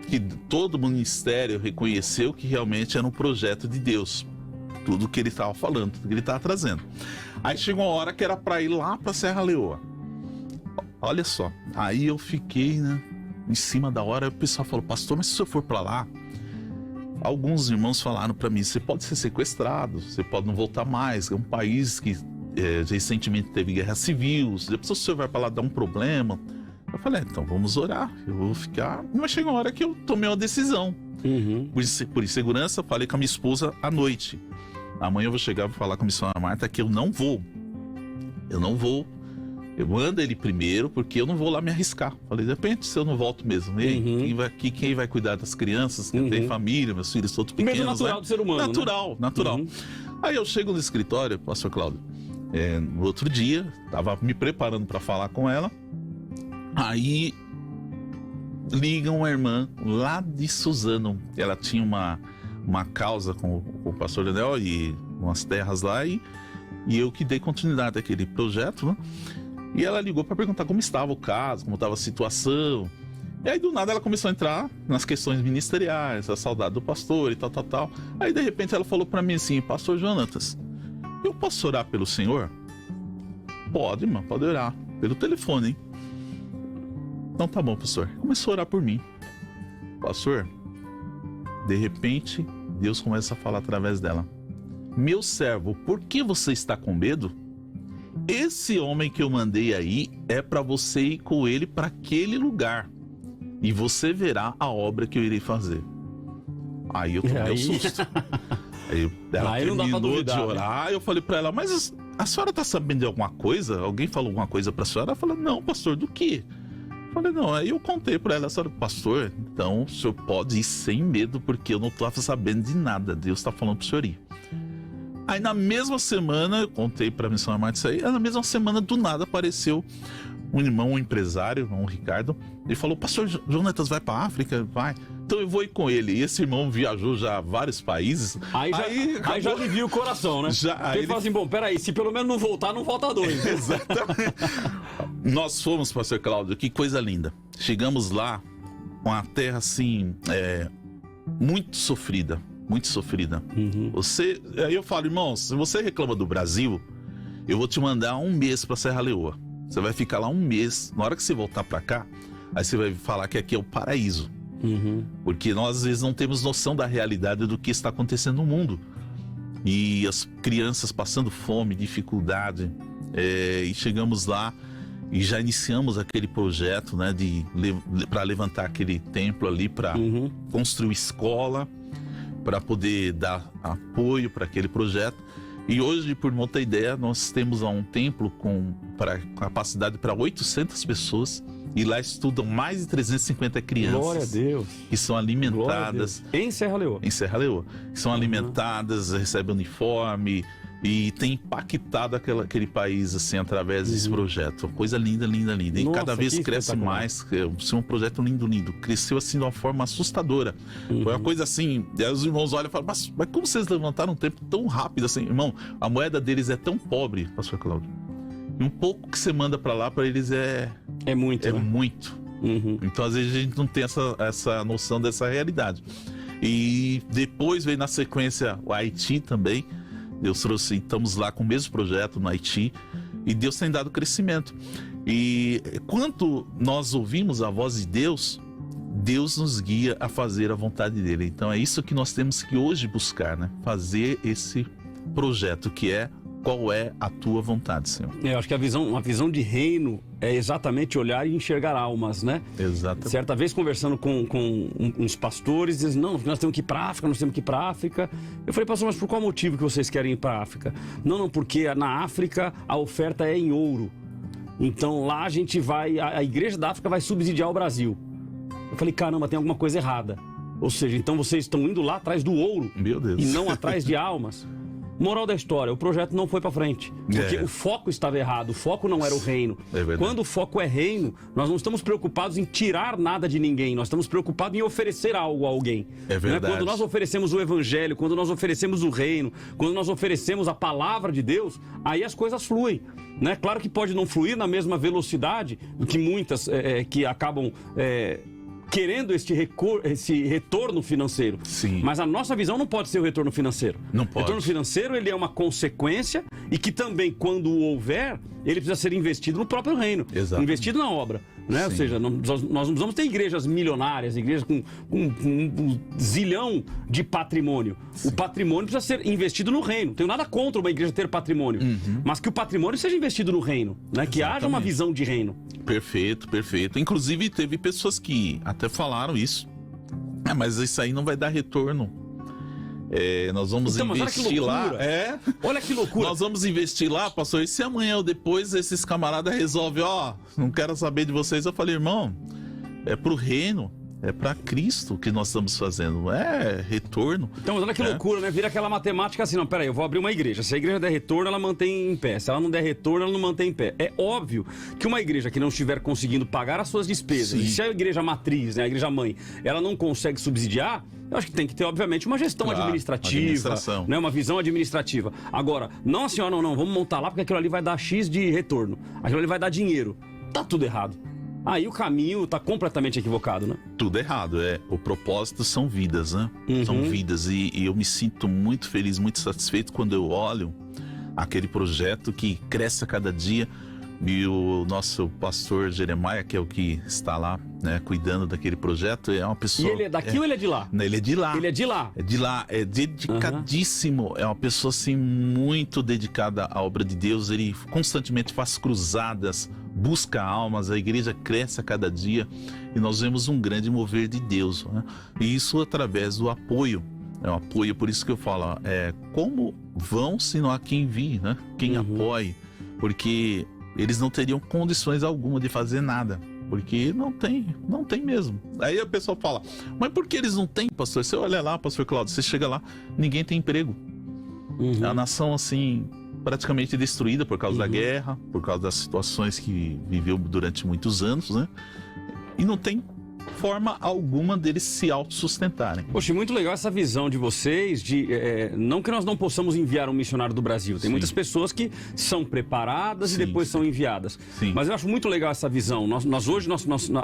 S3: Que todo o ministério reconheceu que realmente era um projeto de Deus. Tudo que ele estava falando, tudo que ele estava trazendo. Aí chegou uma hora que era para ir lá para Serra Leoa. Olha só, aí eu fiquei, né, em cima da hora, o pessoal falou, pastor, mas se eu for para lá, alguns irmãos falaram para mim, você pode ser sequestrado, você pode não voltar mais, é um país que recentemente teve guerra civil, depois o senhor vai para lá dar um problema. Eu falei, então vamos orar, eu vou ficar. Mas chegou uma hora que eu tomei uma decisão. Por insegurança, falei com a minha esposa à noite. Amanhã eu vou chegar e vou falar com a missionária Marta que eu não vou. Eu mando ele primeiro, porque eu não vou lá me arriscar. Falei, de repente, se eu não volto mesmo. Quem vai cuidar das crianças? Quem tem família, meus filhos todos pequenos.
S2: Medo natural, né? Do ser humano.
S3: Natural. Aí eu chego no escritório, pastor Cláudio, no outro dia, tava me preparando para falar com ela. Aí liga uma irmã lá de Suzano. Ela tinha uma causa com o pastor Daniel e umas terras lá. E eu que dei continuidade àquele projeto, né? E ela ligou para perguntar como estava o caso, como estava a situação. E aí do nada ela começou a entrar nas questões ministeriais, a saudade do pastor e tal. Aí de repente ela falou para mim assim, pastor Jonatas, eu posso orar pelo senhor? Pode, irmã, pode orar. Pelo telefone, hein? Então tá bom, pastor. Começou a orar por mim. Pastor, de repente, Deus começa a falar através dela. Meu servo, por que você está com medo? Esse homem que eu mandei aí é para você ir com ele para aquele lugar. E você verá a obra que eu irei fazer. Aí eu tomei um susto. Ela terminou de orar, eu falei para ela, mas a senhora tá sabendo de alguma coisa? Alguém falou alguma coisa para a senhora? Ela falou, não, pastor, do quê? Eu falei, não, aí eu contei para ela, pastor, então o senhor pode ir sem medo, porque eu não estava sabendo de nada, Deus está falando para o senhor ir. Aí na mesma semana, eu contei pra Missão Armada isso aí, na mesma semana do nada apareceu um irmão, um empresário, um Ricardo, ele falou, pastor Jonatas vai pra África? Vai. Então eu vou ir com ele. E esse irmão viajou já a vários países.
S2: Aí já alivia o coração, né? Ele fala assim, bom, peraí, se pelo menos não voltar, não volta dois.
S3: Exatamente. Nós fomos, pastor Cláudio, que coisa linda. Chegamos lá, uma terra assim, muito sofrida. Muito sofrida. Aí eu falo, irmão, se você reclama do Brasil, eu vou te mandar 1 mês pra Serra Leoa. Você vai ficar lá 1 mês. Na hora que você voltar pra cá, aí você vai falar que aqui é o paraíso. Porque nós às vezes não temos noção da realidade do que está acontecendo no mundo. E as crianças passando fome, dificuldade. E chegamos lá e já iniciamos aquele projeto, né, para levantar aquele templo ali, para construir escola, para poder dar apoio para aquele projeto. E hoje, por não ter ideia, nós temos lá um templo com capacidade para 800 pessoas. E lá estudam mais de 350 crianças. Glória a Deus. Que são alimentadas.
S2: Em Serra Leoa.
S3: Em Serra Leoa. Que são alimentadas, recebem uniforme. E tem impactado aquele país, assim, através desse projeto. Coisa linda, linda, linda. E cada vez cresce mais. É um projeto lindo, lindo. Cresceu, assim, de uma forma assustadora. Foi uma coisa assim... Aí os irmãos olham e falam, mas como vocês levantaram um tempo tão rápido, assim? Irmão, a moeda deles é tão pobre, pastor Cláudio. E um pouco que você manda pra lá, pra eles é muito. É né? Muito. Então, às vezes, a gente não tem essa noção dessa realidade. E depois veio na sequência o Haiti também. Deus trouxe, estamos lá com o mesmo projeto no Haiti. E Deus tem dado crescimento. E quando nós ouvimos a voz de Deus, Deus nos guia a fazer a vontade dele. Então, é isso que nós temos que hoje buscar, né? Fazer esse projeto que é: qual é a tua vontade, Senhor? Eu
S2: acho que uma visão de reino é exatamente olhar e enxergar almas, né?
S3: Exatamente.
S2: Certa vez, conversando com uns pastores, dizem, não, nós temos que ir para a África, nós temos que ir para a África. Eu falei, pastor, mas por qual motivo que vocês querem ir para a África? Não, porque na África a oferta é em ouro. Então lá a igreja da África vai subsidiar o Brasil. Eu falei, caramba, tem alguma coisa errada. Ou seja, então vocês estão indo lá atrás do ouro.
S3: Meu Deus.
S2: E não atrás de almas. Moral da história, o projeto não foi pra frente. Porque o foco estava errado, o foco não era o reino. Quando o foco é reino, nós não estamos preocupados em tirar nada de ninguém, nós estamos preocupados em oferecer algo a alguém.
S3: É verdade.
S2: Quando nós oferecemos o evangelho, quando nós oferecemos o reino, quando nós oferecemos a palavra de Deus, aí as coisas fluem. Né? Claro que pode não fluir na mesma velocidade que muitas que acabam... querendo esse retorno financeiro.
S3: Sim.
S2: Mas a nossa visão não pode ser o retorno financeiro.
S3: Não pode.
S2: O retorno financeiro, ele é uma consequência e que também, quando houver, ele precisa ser investido no próprio reino.
S3: Exato.
S2: Investido na obra. Né? Ou seja, nós não precisamos ter igrejas milionárias, igrejas com um zilhão de patrimônio. Sim. O patrimônio precisa ser investido no reino. Não tenho nada contra uma igreja ter patrimônio, mas que o patrimônio seja investido no reino, né? Que haja uma visão de reino.
S3: Perfeito, perfeito. Inclusive, teve pessoas que até falaram isso. Mas isso aí não vai dar retorno. Nós vamos investir lá.
S2: Olha que loucura.
S3: Nós vamos investir lá, pastor. E se amanhã ou depois esses camaradas resolvem, não quero saber de vocês. Eu falei, irmão, é pro reino. É para Cristo que nós estamos fazendo, não é retorno.
S2: Então, olha que loucura, né? Vira aquela matemática assim, não, peraí, eu vou abrir uma igreja. Se a igreja der retorno, ela mantém em pé. Se ela não der retorno, ela não mantém em pé. É óbvio que uma igreja que não estiver conseguindo pagar as suas despesas, e se a igreja matriz, né, a igreja mãe, ela não consegue subsidiar, eu acho que tem que ter, obviamente, uma gestão administrativa, né, uma visão administrativa. Agora, não assim, não, vamos montar lá porque aquilo ali vai dar X de retorno. Aquilo ali vai dar dinheiro. Tá tudo errado. Aí o caminho tá completamente equivocado, né?
S3: Tudo errado, O propósito são vidas, né? São vidas e eu me sinto muito feliz, muito satisfeito quando eu olho aquele projeto que cresce a cada dia. E o nosso pastor Jeremiah, que é o que está lá, né, cuidando daquele projeto, é uma pessoa...
S2: E ele é daqui ou ele é de lá?
S3: Ele é de lá.
S2: Ele é de lá?
S3: É de lá, é dedicadíssimo. É uma pessoa, assim, muito dedicada à obra de Deus. Ele constantemente faz cruzadas, busca almas, a igreja cresce a cada dia. E nós vemos um grande mover de Deus, né? E isso através do apoio. É um apoio, por isso que eu falo, como vão se não há quem envie, né? Quem apoie. Porque... eles não teriam condições alguma de fazer nada. Porque não tem mesmo. Aí a pessoa fala, mas por que eles não têm, pastor? Você olha lá, pastor Cláudio, você chega lá, ninguém tem emprego. É uma nação, assim, praticamente destruída por causa da guerra, por causa das situações que viveu durante muitos anos, né? E não tem forma alguma deles se autossustentarem.
S2: Poxa, muito legal essa visão de vocês, de não que nós não possamos enviar um missionário do Brasil. Tem muitas pessoas que são preparadas e depois são enviadas. Mas eu acho muito legal essa visão. Nós hoje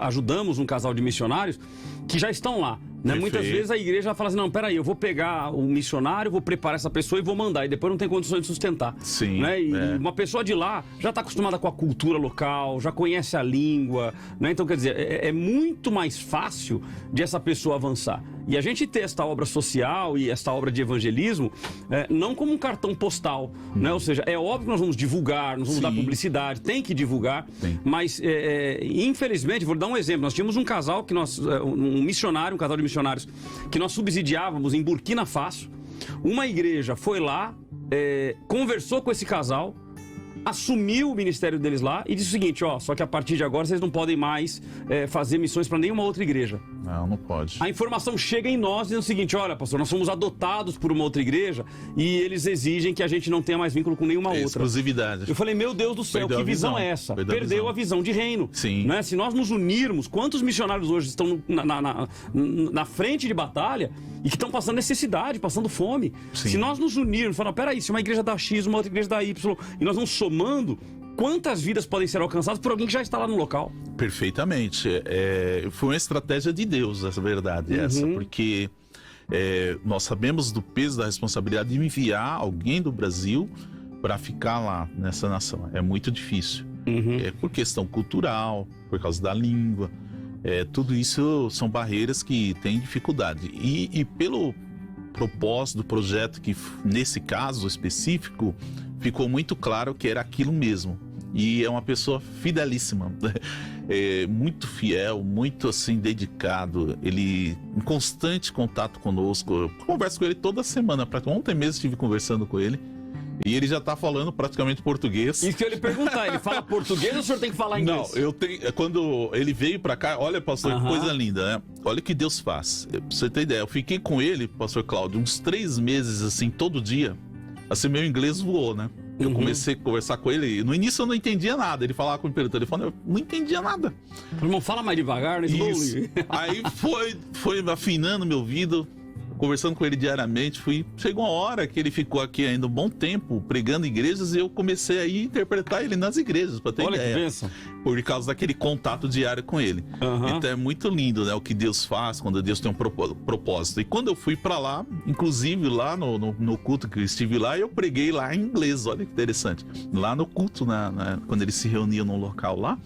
S2: ajudamos um casal de missionários que já estão lá. Né? Muitas vezes a igreja fala assim, não, peraí, eu vou pegar o missionário, vou preparar essa pessoa e vou mandar. E depois não tem condições de sustentar. Né? E uma pessoa de lá já está acostumada com a cultura local, já conhece a língua. Né? Então, quer dizer, é muito mais fácil de essa pessoa avançar. E a gente ter esta obra social e esta obra de evangelismo, não como um cartão postal. Né? Ou seja, é óbvio que nós vamos divulgar, nós vamos dar publicidade, tem que divulgar. Mas, infelizmente, vou dar um exemplo. Nós tínhamos um casal, um missionário, um casal de missionários que nós subsidiávamos em Burkina Faso. Uma igreja foi lá, conversou com esse casal, assumiu o ministério deles lá e disse o seguinte, só que a partir de agora vocês não podem mais fazer missões para nenhuma outra igreja.
S3: Não pode.
S2: A informação chega em nós dizendo o seguinte, olha, pastor, nós fomos adotados por uma outra igreja e eles exigem que a gente não tenha mais vínculo com nenhuma outra.
S3: Exclusividade.
S2: Eu falei, meu Deus do céu, que visão é essa? Perdeu a visão de reino. Né? Se nós nos unirmos, quantos missionários hoje estão na frente de batalha e que estão passando necessidade, passando fome? Se nós nos unirmos, falar, peraí, se uma igreja dá X, uma outra igreja dá Y, e nós vamos somando, quantas vidas podem ser alcançadas por alguém que já está lá no local?
S3: Perfeitamente. Foi uma estratégia de Deus, essa verdade, porque nós sabemos do peso da responsabilidade de enviar alguém do Brasil para ficar lá nessa nação. É muito difícil. Por questão cultural, por causa da língua. Tudo isso são barreiras que têm dificuldade. E pelo propósito do projeto, que nesse caso específico, ficou muito claro que era aquilo mesmo. E é uma pessoa fidelíssima, muito fiel, muito assim dedicado. Ele em constante contato conosco. Eu converso com ele toda semana. Ontem mesmo estive conversando com ele. E ele já está falando praticamente português.
S2: Isso que eu ia lhe perguntar, ele fala português ou o senhor tem que falar inglês?
S3: Não, eu tenho. Quando ele veio para cá, olha, pastor, que coisa linda, né? Olha o que Deus faz. Pra você ter ideia, eu fiquei com ele, pastor Cláudio, uns 3 meses, assim, todo dia. Assim, meu inglês voou, né? Eu comecei a conversar com ele. No início eu não entendia nada. Ele falava comigo pelo telefone, eu não entendia nada.
S2: Irmão, fala mais devagar, né?
S3: Isso. Aí foi afinando meu ouvido. Conversando com ele diariamente, chegou uma hora que ele ficou aqui ainda um bom tempo pregando em igrejas e eu comecei a interpretar ele nas igrejas, para ter ideia.
S2: Olha que bênção.
S3: Por causa daquele contato diário com ele. Então é muito lindo, né, o que Deus faz quando Deus tem um propósito. E quando eu fui para lá, inclusive lá no culto que eu estive lá, eu preguei lá em inglês, olha que interessante. Lá no culto, quando eles se reuniam num local lá.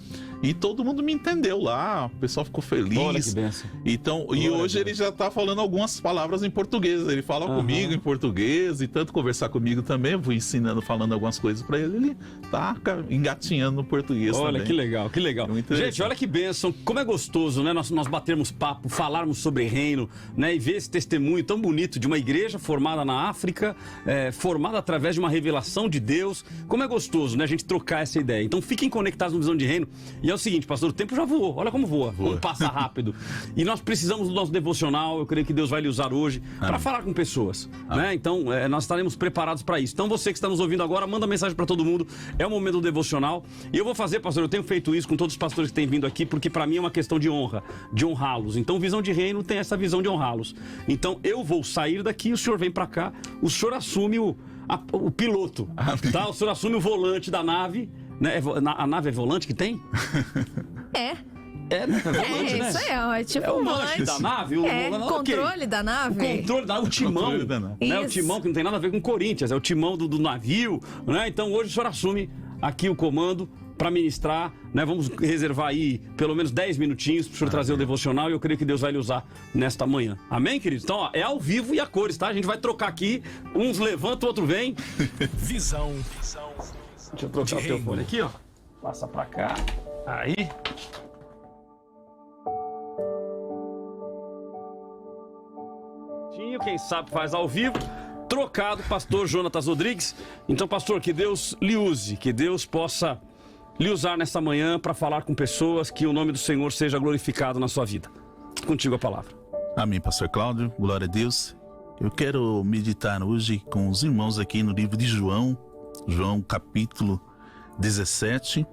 S3: E todo mundo me entendeu lá, o pessoal ficou feliz.
S2: Olha que benção.
S3: Então, e hoje ele já está falando algumas palavras em português. Ele fala comigo em português e tanto conversar comigo também. Eu vou ensinando, falando algumas coisas para ele. Ele tá engatinhando no português também.
S2: Olha, que legal, que legal. Gente, olha que bênção. Como é gostoso, né? Nós batermos papo, falarmos sobre reino, né? E ver esse testemunho tão bonito de uma igreja formada na África, formada através de uma revelação de Deus. Como é gostoso, né? A gente trocar essa ideia. Então fiquem conectados no Visão de Reino. E é o seguinte, pastor, o tempo já voou. Olha como voa. Como passa rápido. E nós precisamos do nosso devocional. Eu creio que Deus vai lhe usar hoje para falar com pessoas. Né? Então, nós estaremos preparados para isso. Então, você que está nos ouvindo agora, manda mensagem para todo mundo. É o momento do devocional. E eu vou fazer, pastor, eu tenho feito isso com todos os pastores que têm vindo aqui, porque para mim é uma questão de honra, de honrá-los. Então, Visão de Reino tem essa visão de honrá-los. Então, eu vou sair daqui, o senhor vem para cá, o senhor assume o piloto. Tá? O senhor assume o volante da nave. Né? A nave é volante que tem?
S1: É
S2: volante, né?
S1: Isso aí, é tipo
S2: o volante da nave.
S1: O controle da nave.
S2: O controle da nave, o timão. Né? O timão que não tem nada a ver com Corinthians, é o timão do navio. Né? Então hoje o senhor assume aqui o comando para ministrar, né? Vamos reservar aí pelo menos 10 minutinhos para o senhor trazer o devocional e eu creio que Deus vai lhe usar nesta manhã. Amém, queridos? Então, é ao vivo e a cores, tá? A gente vai trocar aqui, uns levanta, o outro vem.
S4: Visão.
S2: Deixa eu trocar o teu fone aqui, ó. Passa pra cá. Aí. Quem sabe faz ao vivo. Trocado, pastor Jonatas Rodrigues. Então, pastor, que Deus lhe use, que Deus possa lhe usar nessa manhã para falar com pessoas, que o nome do Senhor seja glorificado na sua vida. Contigo a palavra.
S3: Amém, pastor Cláudio. Glória a Deus. Eu quero meditar hoje com os irmãos aqui no livro de João, João capítulo 17.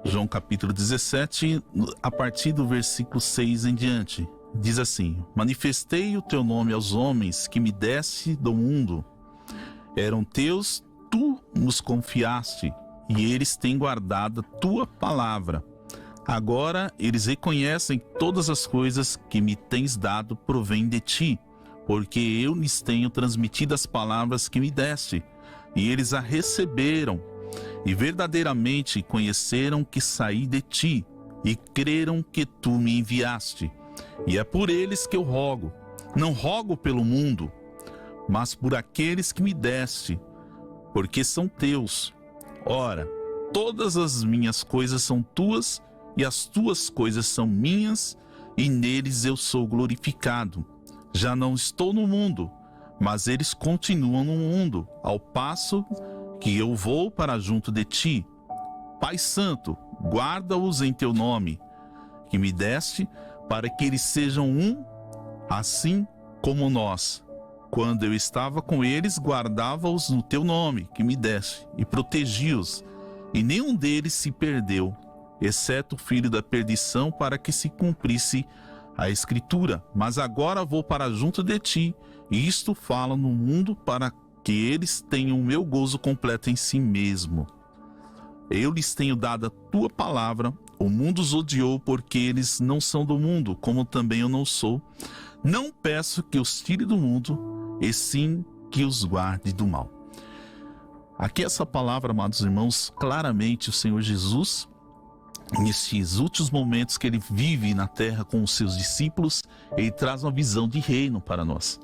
S3: João capítulo 17, a partir do versículo 6 em diante. Diz assim: manifestei o teu nome aos homens que me deste do mundo. Eram teus, tu nos confiaste, e eles têm guardado a tua palavra. Agora eles reconhecem que todas as coisas que me tens dado provêm de ti, porque eu lhes tenho transmitido as palavras que me deste, e eles a receberam, e verdadeiramente conheceram que saí de ti, e creram que tu me enviaste. E é por eles que eu rogo. Não rogo pelo mundo, mas por aqueles que me deste, porque são teus. Ora, todas as minhas coisas são tuas, e as tuas coisas são minhas, e neles eu sou glorificado. Já não estou no mundo, mas eles continuam no mundo, ao passo que eu vou para junto de ti. Pai Santo, guarda-os em teu nome, que me deste, para que eles sejam um, assim como nós. Quando eu estava com eles, guardava-os no teu nome, que me deste, e protegi-os, e nenhum deles se perdeu, exceto o filho da perdição, para que se cumprisse a Escritura. Mas agora vou para junto de ti, e isto falo no mundo, para que eles tenham o meu gozo completo em si mesmo. Eu lhes tenho dado a tua palavra, o mundo os odiou, porque eles não são do mundo, como também eu não sou. Não peço que os tire do mundo, e sim que os guarde do mal. Aqui essa palavra, amados irmãos, claramente o Senhor Jesus, nesses últimos momentos que ele vive na terra com os seus discípulos, ele traz uma visão de reino para nós.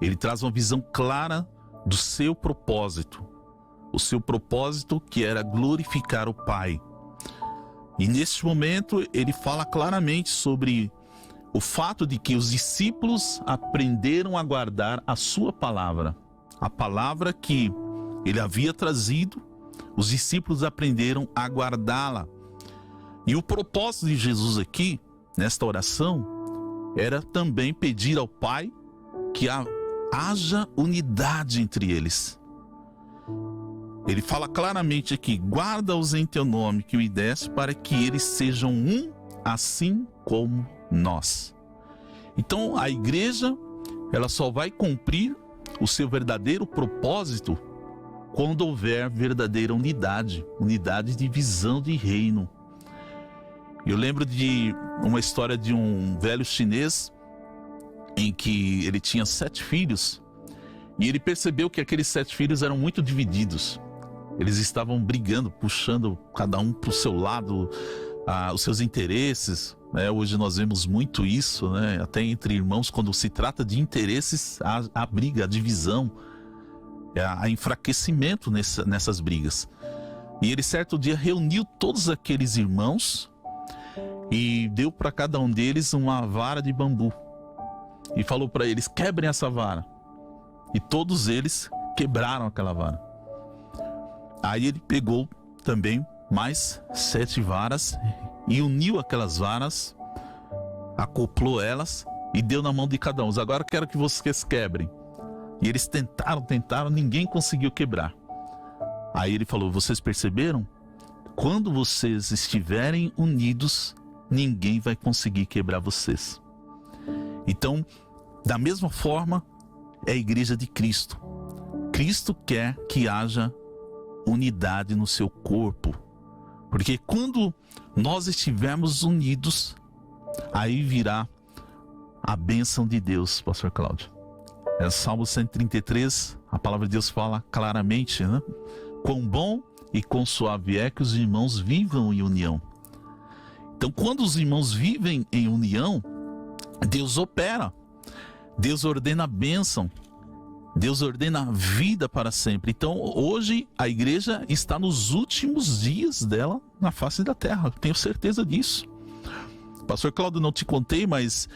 S3: Ele traz uma visão clara do seu propósito. O seu propósito que era glorificar o Pai. E neste momento ele fala claramente sobre o fato de que os discípulos aprenderam a guardar a sua palavra. A palavra que ele havia trazido, os discípulos aprenderam a guardá-la. E o propósito de Jesus aqui, nesta oração, era também pedir ao Pai que haja unidade entre eles. Ele fala claramente aqui: guarda-os em teu nome que me deste, para que eles sejam um, assim como nós. Então a igreja, ela só vai cumprir o seu verdadeiro propósito quando houver verdadeira unidade de visão de reino. Eu lembro de uma história de um velho chinês em que ele tinha 7 filhos, e ele percebeu que aqueles 7 filhos eram muito divididos. Eles estavam brigando, puxando cada um para o seu lado, os seus interesses. Hoje nós vemos muito isso, até entre irmãos, quando se trata de interesses, há briga, a divisão, há enfraquecimento nessas brigas. E ele certo dia reuniu todos aqueles irmãos e deu para cada um deles uma vara de bambu. E falou para eles: quebrem essa vara. E todos eles quebraram aquela vara. Aí ele pegou também mais 7 varas e uniu aquelas varas, acoplou elas e deu na mão de cada um. Agora eu quero que vocês quebrem. E eles tentaram, ninguém conseguiu quebrar. Aí ele falou: vocês perceberam? Quando vocês estiverem unidos, ninguém vai conseguir quebrar vocês. Então, da mesma forma, é a igreja de Cristo. Cristo quer que haja unidade no seu corpo. Porque quando nós estivermos unidos, aí virá a bênção de Deus, pastor Cláudio. É Salmo 133, a palavra de Deus fala claramente, quão bom e quão suave é que os irmãos vivam em união. Então, quando os irmãos vivem em união, Deus opera, Deus ordena a bênção, Deus ordena a vida para sempre. Então, hoje a igreja está nos últimos dias dela na face da terra, tenho certeza disso. Pastor Cláudio, não te contei, mas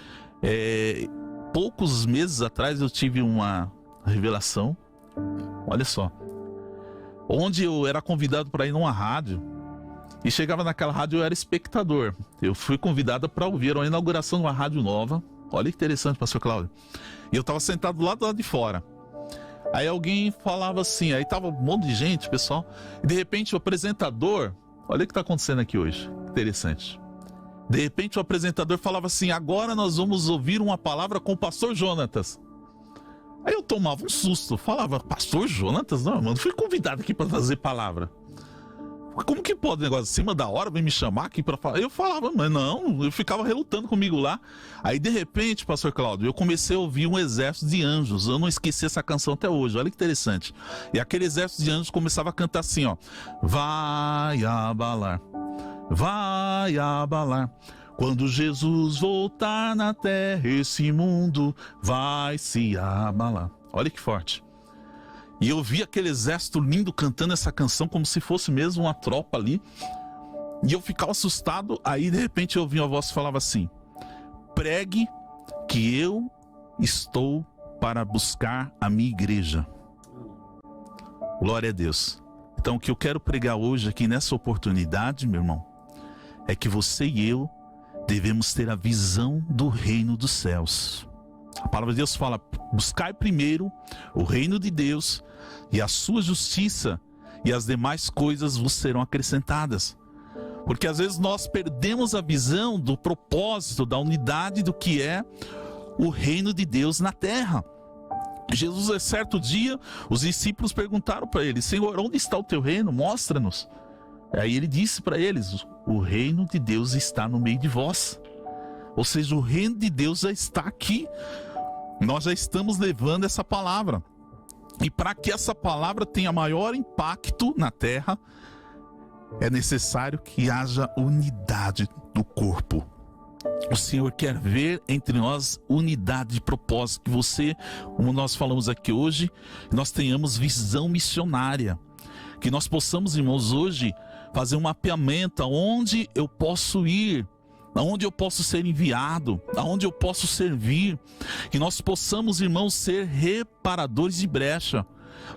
S3: poucos meses atrás eu tive uma revelação, olha só, onde eu era convidado para ir numa rádio, e chegava naquela rádio, eu era espectador. Eu fui convidado para ouvir a inauguração de uma rádio nova, Olha que interessante, pastor Cláudio. E eu tava sentado do lado de fora. Aí alguém falava assim, aí tava um monte de gente, pessoal. E de repente o apresentador, olha o que tá acontecendo aqui hoje. Interessante. De repente o apresentador falava assim, agora nós vamos ouvir uma palavra com o pastor Jonatas. Aí eu tomava um susto, falava, pastor Jonatas? Não, mano, fui convidado aqui para trazer palavra. Como que pode, negócio acima da hora, vem me chamar aqui para falar? Eu falava, mas não, eu ficava relutando comigo lá. Aí de repente, pastor Cláudio, eu comecei a ouvir um exército de anjos. Eu não esqueci essa canção até hoje, olha que interessante. E aquele exército de anjos começava a cantar assim, ó. Vai abalar, vai abalar. Quando Jesus voltar na terra, esse mundo vai se abalar. Olha que forte. E eu vi aquele exército lindo cantando essa canção como se fosse mesmo uma tropa ali. E eu ficava assustado. Aí de repente eu ouvi uma voz que falava assim: pregue que eu estou para buscar a minha igreja. Glória a Deus. Então o que eu quero pregar hoje aqui nessa oportunidade, meu irmão, é que você e eu devemos ter a visão do reino dos céus. A palavra de Deus fala: buscai primeiro o reino de Deus e a sua justiça, e as demais coisas vos serão acrescentadas. Porque às vezes nós perdemos a visão do propósito, da unidade do que é o reino de Deus na terra. Jesus, certo dia, os discípulos perguntaram para ele: Senhor, onde está o teu reino? Mostra-nos. Aí ele disse para eles: o reino de Deus está no meio de vós. Ou seja, o reino de Deus já está aqui. Nós já estamos levando essa palavra. E para que essa palavra tenha maior impacto na terra, é necessário que haja unidade do corpo. O Senhor quer ver entre nós unidade de propósito. Que você, como nós falamos aqui hoje, nós tenhamos visão missionária. Que nós possamos, irmãos, hoje fazer um mapeamento aonde eu posso ir, aonde eu posso ser enviado, aonde eu posso servir. Que nós possamos, irmãos, ser reparadores de brecha.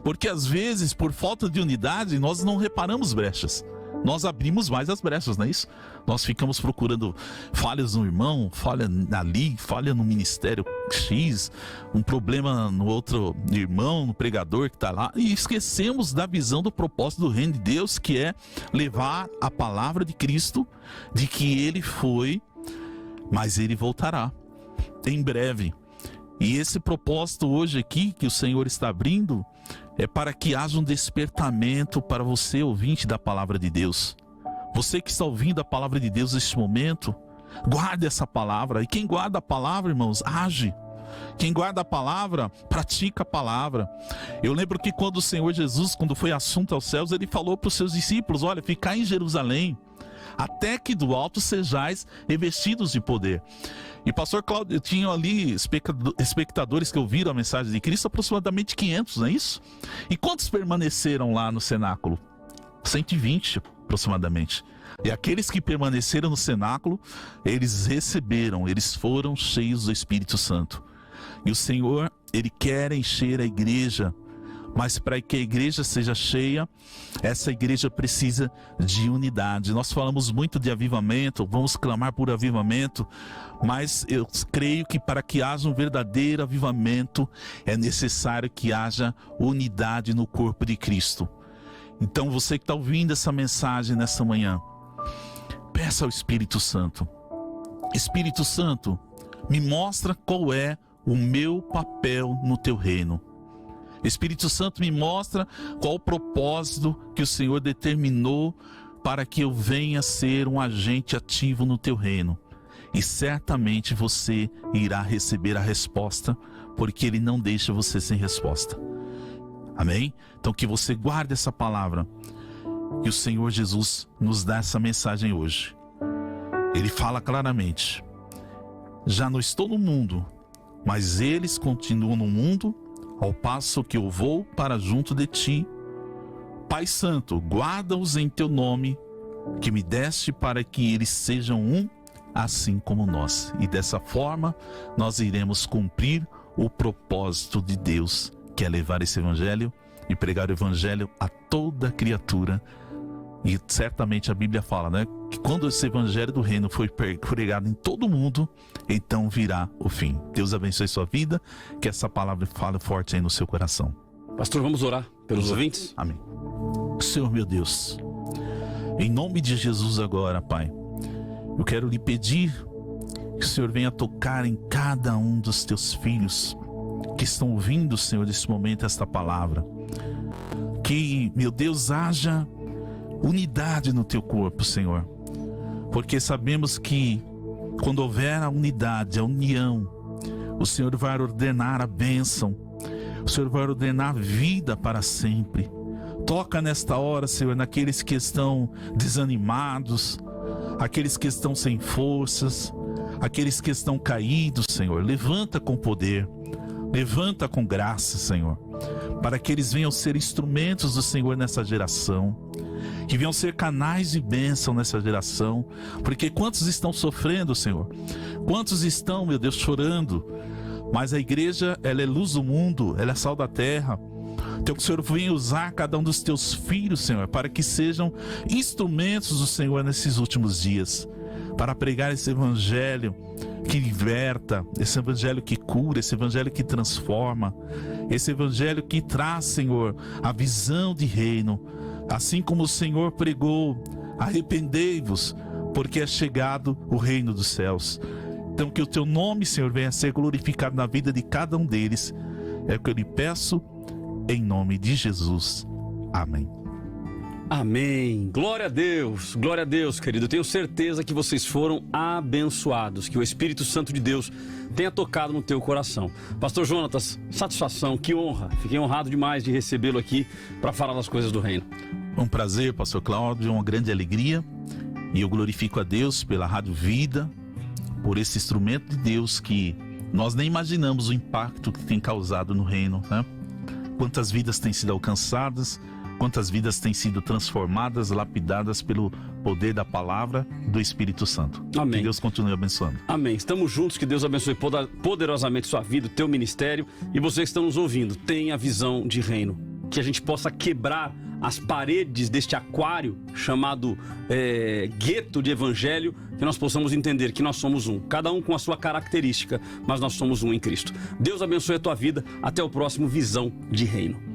S3: Porque às vezes, por falta de unidade, nós não reparamos brechas. Nós abrimos mais as brechas, não é isso? Nós ficamos procurando falhas no irmão, falha ali, falha no ministério X, um problema no outro irmão, no pregador que está lá, e esquecemos da visão do propósito do reino de Deus, que é levar a palavra de Cristo, de que Ele foi, mas Ele voltará em breve. E esse propósito hoje aqui que o Senhor está abrindo é para que haja um despertamento para você, ouvinte da palavra de Deus. Você que está ouvindo a palavra de Deus neste momento, guarde essa palavra. E quem guarda a palavra, irmãos, age. Quem guarda a palavra, pratica a palavra. Eu lembro que quando o Senhor Jesus, quando foi assunto aos céus, Ele falou para os seus discípulos: olha, ficai em Jerusalém, até que do alto sejais revestidos de poder. E pastor Cláudio, eu tinha ali espectadores que ouviram a mensagem de Cristo, aproximadamente 500, não é isso? E quantos permaneceram lá no cenáculo? 120 aproximadamente. E aqueles que permaneceram no cenáculo, eles receberam, eles foram cheios do Espírito Santo. E o Senhor, Ele quer encher a igreja, mas para que a igreja seja cheia, essa igreja precisa de unidade. Nós falamos muito de avivamento, vamos clamar por avivamento, mas eu creio que para que haja um verdadeiro avivamento, é necessário que haja unidade no corpo de Cristo. Então você que está ouvindo essa mensagem nessa manhã, peça ao Espírito Santo: Espírito Santo, me mostra qual é o meu papel no teu reino. Espírito Santo, me mostra qual o propósito que o Senhor determinou para que eu venha ser um agente ativo no teu reino. E certamente você irá receber a resposta, porque Ele não deixa você sem resposta. Amém? Então que você guarde essa palavra, que o Senhor Jesus nos dá essa mensagem hoje. Ele fala claramente: já não estou no mundo, mas eles continuam no mundo, ao passo que eu vou para junto de ti. Pai Santo, guarda-os em teu nome, que me deste, para que eles sejam um, assim como nós. E dessa forma, nós iremos cumprir o propósito de Deus, que é levar esse evangelho e pregar o evangelho a toda criatura. E certamente a Bíblia fala, né, que quando esse evangelho do reino foi pregado em todo mundo, então virá o fim. Deus abençoe sua vida, que essa palavra fale forte aí no seu coração.
S2: Pastor, vamos orar pelos ouvintes?
S3: Amém. Senhor meu Deus, em nome de Jesus agora, Pai, eu quero lhe pedir que o Senhor venha tocar em cada um dos teus filhos que estão ouvindo, Senhor, nesse momento esta palavra. Que, meu Deus, haja unidade no teu corpo, Senhor, porque sabemos que quando houver a unidade, a união, o Senhor vai ordenar a bênção, o Senhor vai ordenar a vida para sempre. Toca nesta hora, Senhor, naqueles que estão desanimados, aqueles que estão sem forças, aqueles que estão caídos, Senhor. Levanta com poder, levanta com graça, Senhor, para que eles venham ser instrumentos do Senhor nessa geração, que venham ser canais de bênção nessa geração, porque quantos estão sofrendo, Senhor? Quantos estão, meu Deus, chorando? Mas a igreja, ela é luz do mundo, ela é sal da terra. Então que o Senhor venha usar cada um dos teus filhos, Senhor, para que sejam instrumentos do Senhor nesses últimos dias, para pregar esse evangelho que liberta, esse evangelho que cura, esse evangelho que transforma, esse evangelho que traz, Senhor, a visão de reino. Assim como o Senhor pregou, arrependei-vos, porque é chegado o reino dos céus. Então que o teu nome, Senhor, venha a ser glorificado na vida de cada um deles. É o que eu lhe peço, em nome de Jesus. Amém.
S2: Amém. Glória a Deus, querido. Eu tenho certeza que vocês foram abençoados, que o Espírito Santo de Deus tenha tocado no teu coração. Pastor Jonatas, satisfação, que honra. Fiquei honrado demais de recebê-lo aqui para falar das coisas do reino.
S3: Um prazer, pastor Cláudio, uma grande alegria. E eu glorifico a Deus pela Rádio Vida, por esse instrumento de Deus que nós nem imaginamos o impacto que tem causado no reino, né? Quantas vidas têm sido alcançadas, quantas vidas têm sido transformadas, lapidadas pelo poder da palavra do Espírito Santo.
S2: Amém.
S3: Que Deus continue abençoando.
S2: Amém. Estamos juntos, que Deus abençoe poderosamente sua vida, o teu ministério. E vocês que estão nos ouvindo, tenha a visão de reino. Que a gente possa quebrar as paredes deste aquário chamado gueto de evangelho, que nós possamos entender que nós somos um, cada um com a sua característica, mas nós somos um em Cristo. Deus abençoe a tua vida. Até o próximo Visão de Reino.